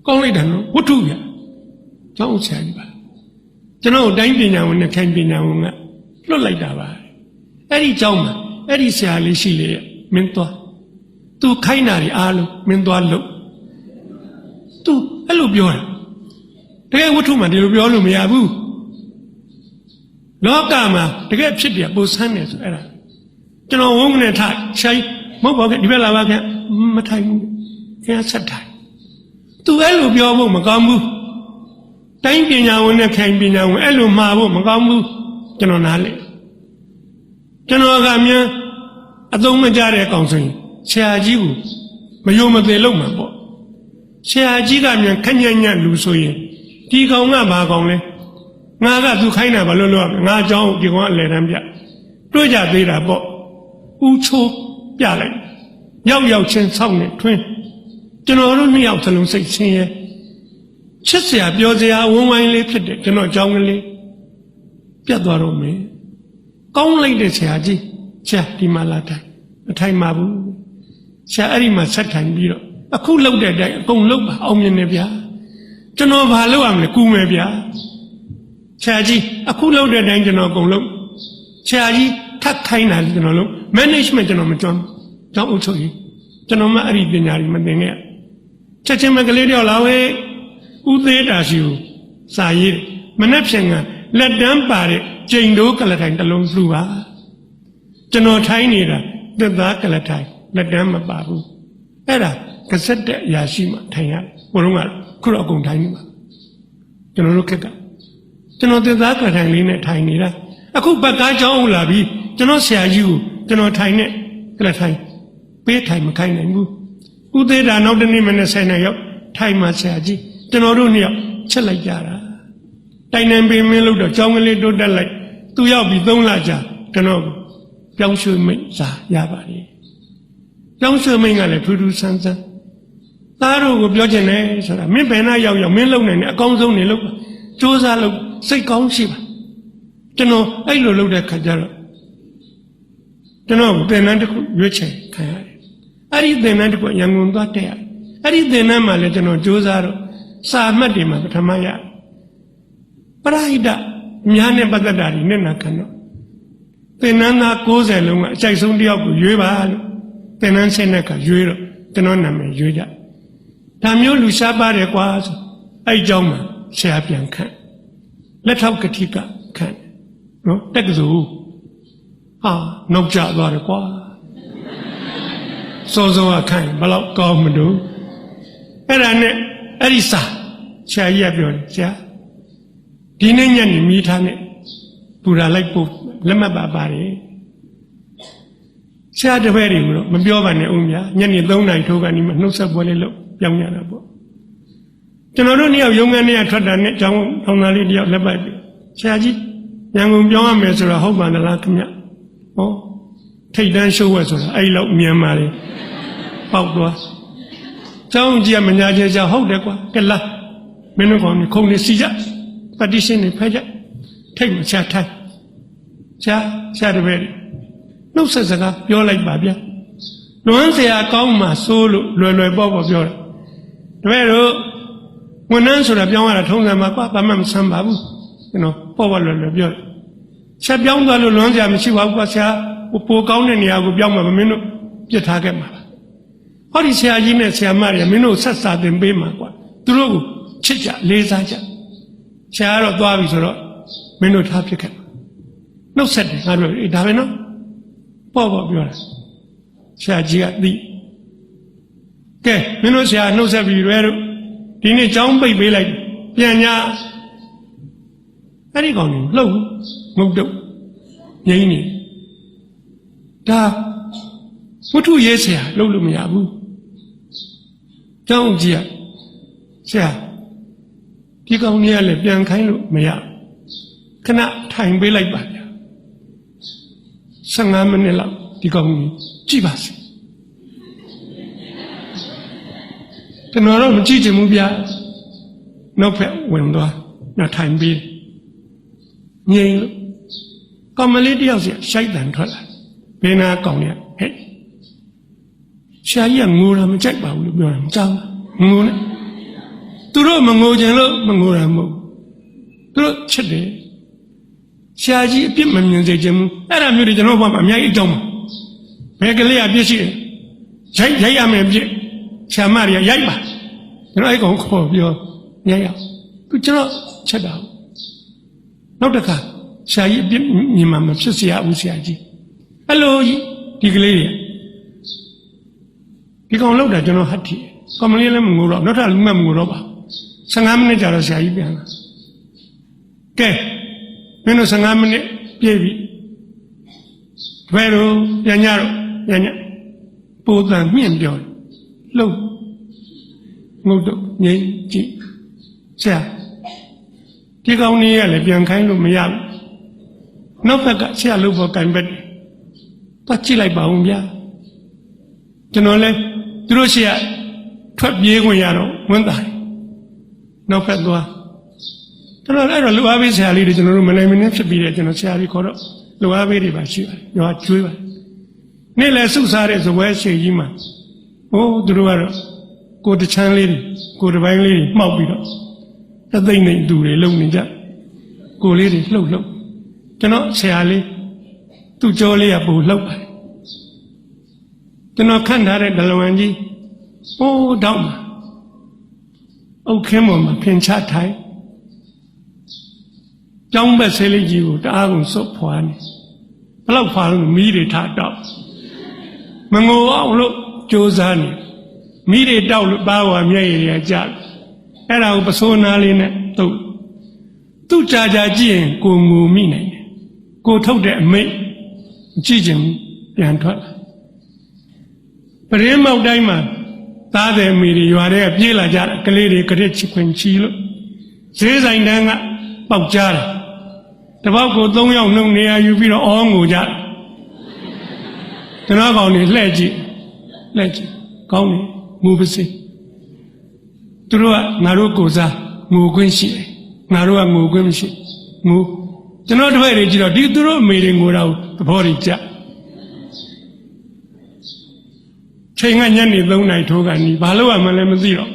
Speaker 1: only then, what do you? John Osajiba. General, Dangin now in the camping now, not like that. Eddie Joma, Eddie Sally Shile, Mentor. To Kainari Alu, Mentor look. To Hello Biora. They were too much, you'll be all of me, Abu. No Gama, the get city of both Sundays. General Woman attack, say, Mobile develop Matai, can't set time. To Elu Biobo Magamu. Time being now when there can be now, Elu Mabu Magamu, General Nale. General Gamia, a dome Jare Council, Shajiu, Mayoma de Loma. Shajigamia, Kanya Lusoye, Tigonga Bagone. Naga to Kaina Balolo, Najo, you want let them yet. Doja Data Bo Ucho Yale Yao Yao Chen Song, twin. General me out to say, Chesia, Biozia, woman lifted, General Jongly Piadoro me. Only the Shaji, Chati Malata, a time Mabu, Sharima Satan Biro, a cool loaded, a cool look, Omnibia. General Halo, I'm the Kumebia. Chaji, a cool loaded engine of Golo. Chaji, Takaina, management and John Utoy. ကျွန်တော်မှအဲ့ဒီပညာတွေမသင်ခဲ့ချက်ချင်းမကလေးတယောက်လာဝဲဥသေးတာရှိကိုစာရေးမနှက်ဖြင်ကလက်တန်းပါတဲ့ကျိန်တိုးကလထိုင်တစ်လုံးလှူပါကျွန်တော်ထိုင်းနေတာသက်သားကလထိုင်လက်တန်းမပါဘူးအဲ့ဒါကစက်တဲ့အရာရှိမှထိုင်ရတယ်ဘုရုံးကခုတော့အကုန်ထိုင်နေပါကျွန်တော်တို့ခက်ကကျွန်တော်သက်သားကလထိုင်လေးနဲ့ထိုင်နေတာအခုဘက်ကားကြောင်းလာပြီးကျွန်တော်ဆရာကြီးကိုကျွန်တော်ထိုင်နဲ့ကလထိုင်ပေးထိုင်မခိုင်းနိုင်ဘူးဥသေးတာနောက်တနေ့မနေ့10နှစ်ရောက်ထိုင်မှဆရာကြီးကျွန်တော်တို့နှစ်ယောက်ချက်လိုက်ကြတာတိုင်နှံပင်မင်းလို့တော့ကြောင်းကလေးတိုးတက်လိုက်သူရောက်ပြီး3လကြာကျွန်တော်ပြောင်းရွှေ့မိတ်စာရပါတယ်ပြောင်းရွှေ့မိတ်ကလည်းထူးထူးဆန်းဆန်းသားတို့ကိုပြောချင်တယ်ဆိုတာမင်းဘယ်နှရောက်ရောက်မင်းလုံနိုင်တယ်အကောင်းဆုံးနေလို့စူးစမ်းလို့စိတ်ကောင်းရှိပါကျွန်တော်အဲ့လိုလုပ်တဲ့ခါကျတော့ကျွန်တော်သင်တန်းတစ်ခုရွေးချယ်ခံရတယ်အဲ့ဒီသင်တန်းတစ်ခုရန်ကုန်သွားတက်ရတယ်အဲ့ဒီသင်တန်းမှာလည်းကျွန်တော်စူးစမ်းတော့စာအမှတ်တွေမှာပထမရပရိဟိတအများနဲ့ပတ်သက်တာတွေနဲ့နာခံတော့သင်္นานသား90လုံးကအကြိုက်ဆုံးတယောက်ကိုရွေးပါလို့သင်္นานဆက်တဲ့ကရွေးတော့ကျွန်တော်နာမည်ရွေးကြဒါမျိုးလူရှားပါတယ်ကွာဆိုအဲ့เจ้าမှာဆရာပြန်ခန့်လက်ထောက်ကတိကခန့်နော်တက်ကစိုးဟာနောက်ကျသွားတယ်ကွာစောစောကခန့်ဘလောက်ကောင်းမလို့အဲ့ဒါနဲ့အဲ့ဒီစာဆရာကြီးကပြောတယ်ဆရာဒီနေ့ညနေမိထားနဲ့ပူရာလိုက်ပို့လက်မှတ်ပါပါတယ်ဆရာတပည့်တွေကိုတော့မပြောပါနဲ့ဦးမြညနေ3 နာရီထိုးကနေမှနှုတ်ဆက်ပွဲလေးလုပ်ပြောင်းရတာပေါ့ကျွန်တော်တို့နှစ်ယောက်ရုံးခန်းထဲကထွက်တာနဲ့ကျောင်းထောင်သားလေးတယောက်လက်ပိုက်ပြီဆရာကြီးရန်ကုန်ပြောင်းရမယ်ဆိုတော့ဟုတ်ပါသလားခင်ဗျဟောထိတ်တန်းရှိုးဝဲဆိုတာအဲ့လောက်မြန်မာလေပေါက်သွားကျောင်းကြီးကမညာချင်းချဟုတ်တယ်ကွာကလာမင်းတို့ကောင်ခုံနေစီကြပတိရှင်နေဖက်ကြထိတ်မချထိုင်ဆရာတပည့်နှုတ်ဆက်စကားပြောလိုက်ပါဗျာလွမ်းစရာကောင်းမှစိုးလို့လွယ်ပေါ့ပြောတယ်တပည့်တို့ဝန်ထမ်းဆိုတာပြောင်းရတာထုံးစံပါကွာဘာမှမဆန်းပါဘူးကျွန်တော်ပေါ့လွယ်ပြောတယ်ဆက်ပြောင်းသွားလို့လွမ်းစရာမရှိပါဘူးကွာဆရာပိုကောင်းတဲ့နေရာကိုပြောင်းမှာမင်းတို့ပြစ်ထားခဲ့မှာပါဟောဒီဆရာကြီးနဲ့ဆရာမတွေမင်းတို့ဆက်စာသင်ပေးမှာကွာသူတို့ကိုချစ်ကြလေးစားကြဆရာကတော့သွားပြီဆိုတော့မင်းတို့ထားဖြစ်ခဲ့နှုတ်ဆက်တယ်ငါတို့ဒါပဲနော်ပေါ့ပြောတာဆရာကြီးကသိကဲမင်းတို့ဆရာနှုတ်ဆက်ပြီးရွယ်တို့ဒီနေ့ကျောင်းပိတ်ပေးလိုက်ပြန်ညာအဲ့ဒီကောင်ကြီးလှုပ်ငုတ်တော့ငိမ့်နေဒါဝတ္ထုရေးဆရာလှုပ်လို့မရဘူးကျောင်းကြီးကဆရာဒီကောင်ကြီးကလည်းပြန်ခိုင်းလို့မရခဏထိုင်ပေးလိုက်ပါဗျာ15 မိနစ်လောက်ဒီကောင်ကြီးကြည့်ပါစေကျွန်တော်တော့မကြည့်ချင်ဘူးဗျာနောက်ဖက်ဝင်သွားနောက်ထိုင်ပြီးငြိမ်လို့ကောင်မလေးတယောက်စီရှိုက်တန်ထွက်လာဘယ်နာကောင်ရဟဲ့ရှာကြီးကငိုတာမကြိုက်ပါဘူးလို့ပြောတာမကြောက်ငိုနဲ့သူတို့မငိုကြလို့မငိုတာမဟုတ်သူတို့ချစ်တယ်ရှာကြီးအပြစ်မမြင်စေချင်ဘူးအဲ့ဒါမျိုးတွေကျွန်တော်ဘာမှအများကြီးအကြောင်းပါဘယ်ကလေးအပြစ်ရှိတယ်ရိုက်ရမယ်အပြစ်ရှာမတွေကရိုက်ပါကျွန်တော်အဲ့ကောင်ခေါ်ပြောရိုက်ရသူကျွန်တော်ချက်တာနောက်တစ်ခါရှာကြီးအပြစ်မြင်မှမဖြစ်เสียဘူးဆရာကြီးအဲ့လိုဒီကလေးတွေဒီကောင်လောက်တာကျွန်တော်ဟတ်ထီကောင်မလေးလည်းမငိုတော့နောက်ထပ်လူမငိုတော့ပါ15 မိနစ်ကြာတော့ဆရာကြီးပြန်လာကဲမင်းတို့15 မိနစ်ပြည့်ပြီဘယ်လိုပြန်ညတော့ပြန်ညပိုတန်မြင့်ပြောလှုပ်ငုတ်တော့ငြိမ်ကြည့်ဆရာဒီကောင်ကြီးကလည်းပြန်ခိုင်းလို့မရဘူးနောက်ဘက်ကဆရာလှုပ်ဖို့ကံပက်ပတ်ကြည့်လိုက်ပါဦးဗျာကျွန်တော်လည်းသူတို့ရှိရထွက်ပြေးခွင့်ရတော့ဝန်တာနောက်ဖက်သွားကျွန်တော်အဲ့တော့လူအားပေးဆရာလေးတွေကျွန်တော်တို့မနိုင်မနှင်းဖြစ်ပြီးတယ်ကျွန်တော်ဆရာကြီးခေါ်တော့လူအားပေးတွေပါရှိပါတယ်ရွာကျွေးပါတယ်နေ့လည်းစုစားတဲ့ဇပွဲရှည်ကြီးမှာသူတို့ကတော့ကိုတချမ်းလေးတွေကိုတပိုင်းလေးတွေမှောက်ပြီးတော့အသိမ့်နေသူတွေလုံနေကြကိုလေးတွေလှုပ်ကျွန်တော်ဆရာလေးသူ့ကြောလေးကပို့လှုပ်ပါတယ် ကျွန်တော်ခန့်ထားတဲ့ဒလဝန်ကြီးဟိုးတောက်မှာအုတ်ခင်းပေါ်မှာဖင်ချထိုင်ကျောင်းဘက်ဆေးလေးကြီးကိုတအားကုန်စုပ်ဖွာနေဘလောက်ဖွာလို့မီးတွေထတောက်မငိုအောင်လို့ကြိုးစားနေမီးတွေတောက်လို့ပါဝါမျက်ရည်ရကြအဲ့ဒါကိုပစိုးနာလေးနဲ့သူ့ကြာကြာကြည့်ရင်ကိုငိုမိနိုင်တယ်ကိုထုတ်တဲ့အမိတ်ကြည့်ချင်ပြန်ထွက်ပရင်းမောက်တိုင်းမှာသားတယ်မိတွေရွာတွေကပြေးလာကြတယ်ကလေးတွေကရက်ချခွင်ချီလို့ဈေးဆိုင်တန်းကပေါက်ကြတယ်တပေါက်ကို3ယောက်နှုတ်နေရာယူပြီးတော့အောငိုကြတယ်ကျွန်တော်ကောင်တွေလှဲ့ကြည့်ကောင်းတယ်ငိုပါစေသူတို့ကငါတို့ကိုစားငိုခွင့်ရှိတယ်ငါတို့ကငိုခွင့်မရှိငိုကျွန်တော်တပည့်တွေကြည့်တော့ဒီသူတို့အမေတွေငိုတာကိုသဘောတွေကြချိန်ကညနေ3 နာရီထိုးကနေဘာလို့မှလည်းမသိတော့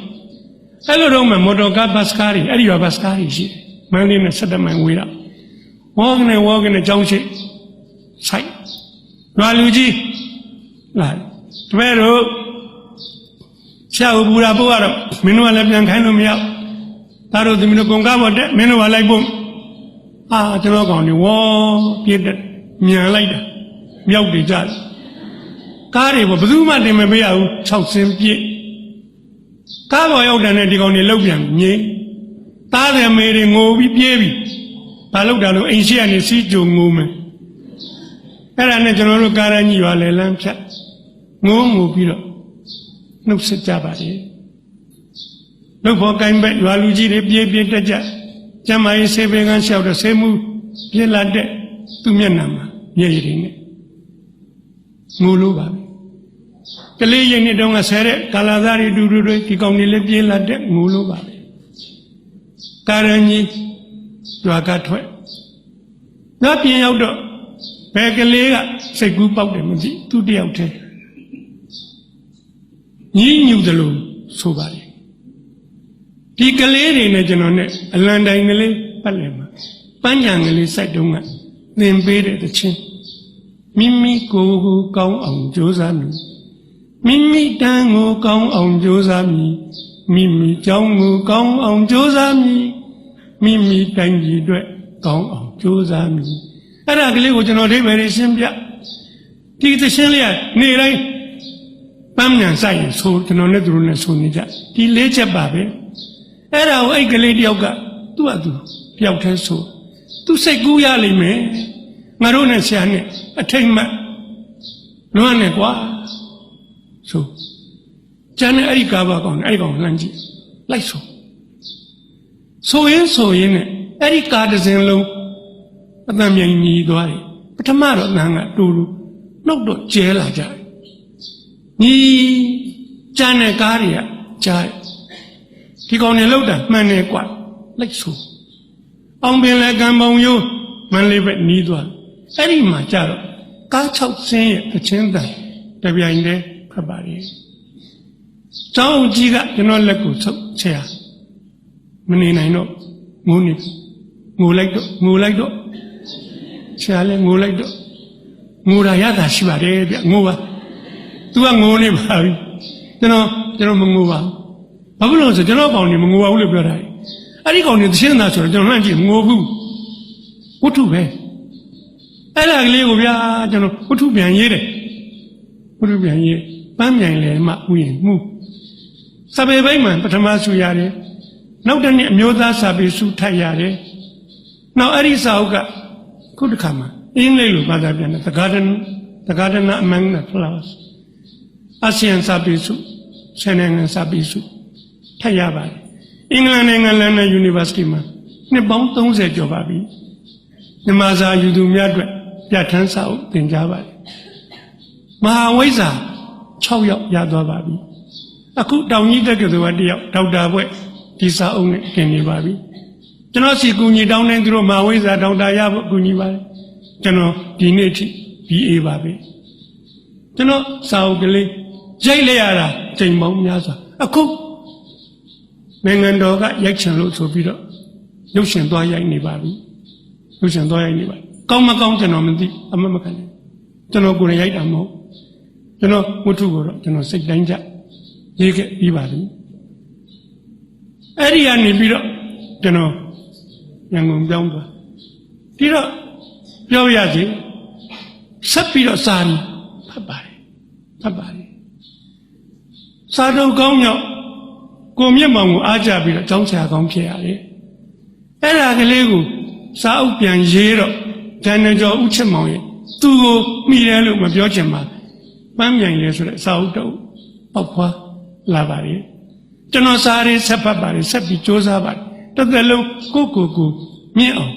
Speaker 1: အဲ့လိုတော့မှမော်တော်ကားဘတ်စကားတွေအဲ့ဒီကဘတ်စကားတွေရှိတယ်မန္တလေးနဲ့17 မိုင်ဝေးတာဝေါကနေကြောင်းရှိဆိုင်ရွာလူကြီးလာတပည့်တို့ရှားဘူရာပို့ရတော့မင်းတို့ကလည်းပြန်ခိုင်းလို့မရဒါတို့သမီးတို့ကုန်ကားပေါ်တက်မင်းတို့ကလိုက်ဖို့ကျွန်တော်ကောင်တွေဝေါပြည့်တက်မြန်လိုက်တာမြောက်တွေကြတယ်ကားတွေဘယ်သူမှတင်မပေးရဘူး6 စင်းပြည့်ကားပေါ်ရောက်တယ်နဲ့ဒီကောင်တွေလောက်ပြန်ငိမ့်သားတယ်မေတွေငိုပြီးပြေးပြီးဘာလောက်တာလို့အိမ်ရှိကနေစီးကြုံငိုမယ်အဲ့ဒါနဲ့ကျွန်တော်တို့ကားရကြီးရွာလေလမ်းဖြတ်ငိုပြီးတော့နှုတ်ဆက်ကြပါလေလောက်ဖို့ကိုင်းဘက်ရွာလူကြီးတွေပြေးတက်ကြကျမကြီးဆေးပင်ကန်းလျှောက်တော့ဆေးမှုပြစ်လာတဲ့သူ့မျက်နှာမှာမျက်ရည်တွေနဲ့ငိုလို့ပါကလေးရိတ်နဲ့တုန်းကဆဲတဲ့ကာလာသားတွေတူတွေဒီကောင်တွေလည်းပြေးလာတဲ့ငိုလို့ပါကာရန်ကြီးရွာကထွက်နောက်ပြင်ရောက်တော့ဘယ်ကလေးကစိတ်ကူးပေါက်တယ်မသိသူတယောက်တည်းညှဉ်းညူတယ်လို့ဆိုပါလေဒီကလေးတွေနဲ့ကျွန်တော်နဲ့အလံတိုင်ကလေးပတ်လည်မှာပန်းညံကလေးစိုက်တုံးကသင်ပေးတဲ့တခြင်းမိမိကိုယ်ကိုကောင်းအောင်ကြိုးစားမည်မိမိတန်းကိုကောင်းအောင်ကြိုးစားမည်မိမိကြောင်းကိုကောင်းအောင်ကြိုးစားမည်မိမိတိုင်းပြည်အတွက်ကောင်းအောင်ကြိုးစားမည်အဲ့ဒါကလေးကိုကျွန်တော်အဓိပ္ပာယ်ရှင်းပြဒီတခြင်းလေးကနေတိုင်းပန်းညံစိုက်ရင်ဆိုကျွန်တော်နဲ့သူတို့နဲ့ဆိုနေကြဒီ4 ချက်ပါပဲအဲ့ဒါကိုအဲ့ကလေးတယောက်ကသူ့အတူတယောက်တည်းဆိုသူစိတ်ကူးရလိမ့်မယ်ငါတို့နဲ့ဆရာနဲ့အထိတ်မှလွမ်းနေကွာဆိုကျန်တဲ့အဲ့ဒီကားပါကောင်အဲ့ဒီကောင်လှမ်းကြည့်လိုက်ဆိုရင်နဲ့အဲ့ဒီကားတစ်စင်းလုံးအတန်မြိုင်ကြီးသွားတယ်ပထမတော့နန်းကတူနှုတ်တော့ကျဲလာကြတယ်ညီကျန်တဲ့ကားတွေကကြားဒီကောင်တွေလောက်တာမှန်တယ်ကွာလိုက်ဆိုအောင်ပင်လည်းကံပုံရိုးမန္တလေးပဲနီးသွားအဲ့ဒီမှာကြတော့ကား6 စင်းရဲ့အချင်းတန်တပြိုင်တည်းဖတ်ပါလေကျောင်းကြီးကကျွန်တော်လက်ကိုဆုပ်ဆရာမနေနိုင်တော့ငိုလိုက်တော့ဆရာလည်းငိုလိုက်တော့ငိုတာရတာရှိပါတယ်ဗျငိုပါ तू ကငိုနေပါပြီကျွန်တော်မငိုပါဘာဖြစ်လို့ဆိုကျွန်တော်ကောင်နေမငိုပါဘူးလို့ပြောတာအဲ့ဒီကောင်နေသရှင်းသားဆိုတော့ကျွန်တော်လှမ်းကြည့်ငိုဘူးဝတ္ထုပဲအဲ့ဒါကလေးကိုဗျာကျွန်တော်ဝတ္ထုပြန်ရေးတယ်ပန်းမြိုင်လေမှဥယျာဉ်မှုစာပေပိုင်းမှာပထမဆူရတယ်နောက်တစ်နှစ်အမျိုးသားစာပေစုထပ်ရတယ်နောက်အဲ့ဒီစာအုပ်ကခုတစ်ခါမှာအင်္ဂလိပ်လိုဘာသာပြန်တယ် The Garden Among the Flowers အာဆီယံစာပေစုဆယ်နိုင်ငံစာပေစုထပ်ရပါတယ်အင်္ဂလန်နိုင်ငံလန်ဒန် University မှာနှစ်ပေါင်း30ကျော်ပါပြီမြန်မာစာယူသူများအတွက်ပြဋ္ဌာန်းစာအုပ်သင်ကြားပါတယ်မဟာဝိဇ္ဇာ6 ယောက်ရသွားပါပြီအခုတောင်ကြီးတက္ကသိုလ်က1 ယောက်ဒေါက်တာဘွဲ့ဒီစာအုပ်နဲ့กินနေပါပြီကျွန်တော်စီကူညီတောင်းနေသူတို့မဟာဝိဇ္ဇာဒေါက်တာရဖို့ကူညီပါတယ်ကျွန်တော်ဒီနေ့အထိ BA ပါပဲကျွန်တော်စာအုပ်ကလေးရိုက်လိုက်ရတာချိန်ပေါင်းများစွာအခုနိုင်ငံတော်ကရိုက်ချင်လို့ဆိုပြီးတော့ရုပ်ရှင်သွားရိုက်နေပါပြီကောင်းမကောင်းကျွန်တော်မသိအမမခံနဲ့ကျွန်တော်ကိုယ်တိုင်ရိုက်တာမဟုတ် ကျွန်တော်ဝတ္ထုကိုတော့ကျွန်တော်စိတ်တိုင်းကြရေးခဲ့ပြီးပါပြီအဲ့ဒီကနေပြီးတော့ကျွန်တော်ရန်ကုန်ပြောင်းသွားပြီးတော့ပြောရစီဆက်ပြီးတော့စာရီဖတ်ပါတယ်စာတော်ကောင်းမြောက်ကိုမြတ်မောင်ကိုအားကြပြီးတော့ကျောင်းဆရာကောင်းဖြစ်ရတယ်အဲ့ဒါကလေးကိုစာအုပ်ပြန်ရေးတော့ဂျန်နကျော်ဦးချစ်မောင်ရဲ့သူ့ကိုမိတယ်လို့မပြောချင်ပါပန်းမြိုင်ရဲဆိုတဲ့စာအုပ်တော့ပေါက်ဖွာလာပါလေကျွန်တော်စာရေးဆက်ဖတ်ပါတယ်ဆက်ပြီးစူးစမ်းပါတယ်တစ်သက်လုံးကိုမြင့်အောင်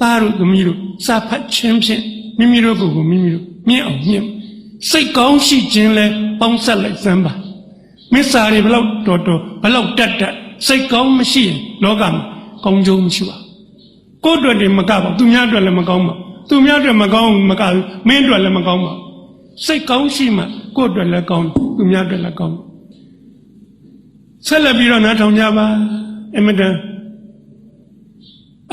Speaker 1: သားတို့သမီးတို့စာဖတ်ခြင်းဖြင့်မိမိတို့ကိုမိမိတို့မြင့်အောင်မြင့်စိတ်ကောင်းရှိခြင်းလဲပေါင်းဆက်လိုက်စမ်းပါမစ္စာတွေဘလောက်တော်ဘလောက်တက်စိတ်ကောင်းမရှိရင်လောကမှာကောင်းကျိုးမရှိပါကိုယ့်အတွက်တည်းမကပါသူများအတွက်လည်းမကောင်းပါသူများအတွက်မကောင်းမကဘူးမင်းအတွက်လည်းမကောင်းပါစိတ်ကောင်းရှိမှကိုယ့်အတွက်လည်းကောင်းသူများအတွက်လည်းကောင်းဆက်လက်ပြီးတော့နားထောင်ကြပါအမတန်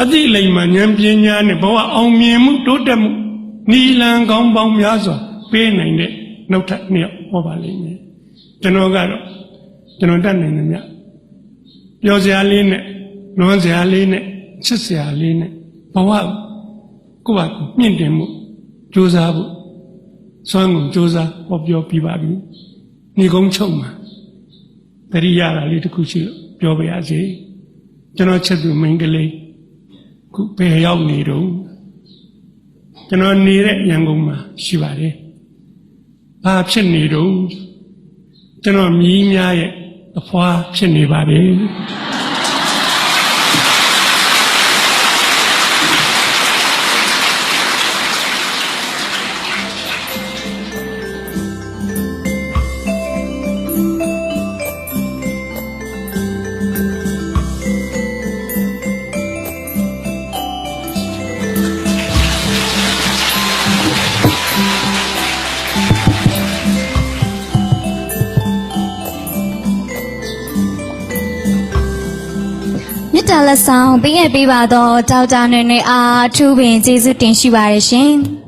Speaker 1: အသိလိမ္မာဉာဏ်ပညာနဲ့ဘဝအောင်မြင်မှုတိုးတက်မှုနီလန်ကောင်းပေါင်းများစွာပေးနိုင်တဲ့နောက်ထပ်နှစ်ယောက်ဟောပါလိမ့်မယ်ကျွန်တော်ကတော့ကျွန်တော်တတ်နိုင်တယ်မြတ်ပြောစရာလေးနဲ့လွန်စရာလေးနဲ့ချစ်စရာလေးနဲ့ဘဝကိုယ့်ဘာကိုမြင့်တင်မှုကြိုးစားဖို့စွမ်းကုန်ကြိုးစားဟောပြောပြပါပြီညီကုန်းချုပ်မှာတတိယရာလေးတစ်ခုရှိလို့ပြောပါရစေကျွန်တော်ချက်သူမိန်းကလေးခုဘယ်ရောက်နေတော့ကျွန်တော်နေတဲ့ရန်ကုန်မှာရှိပါတယ်ဘာဖြစ်နေတော့ကျွန်တော်မြည်များရဲ့အဖွာဖြစ်နေပါတယ်
Speaker 2: မေတ္တာလက်ဆောင်ပေးခဲ့ပေးပါတော့ဒေါက်တာနွေနွေအားအထူးပင်ကျေးဇူးတင်ရှိပါတယ်ရှင်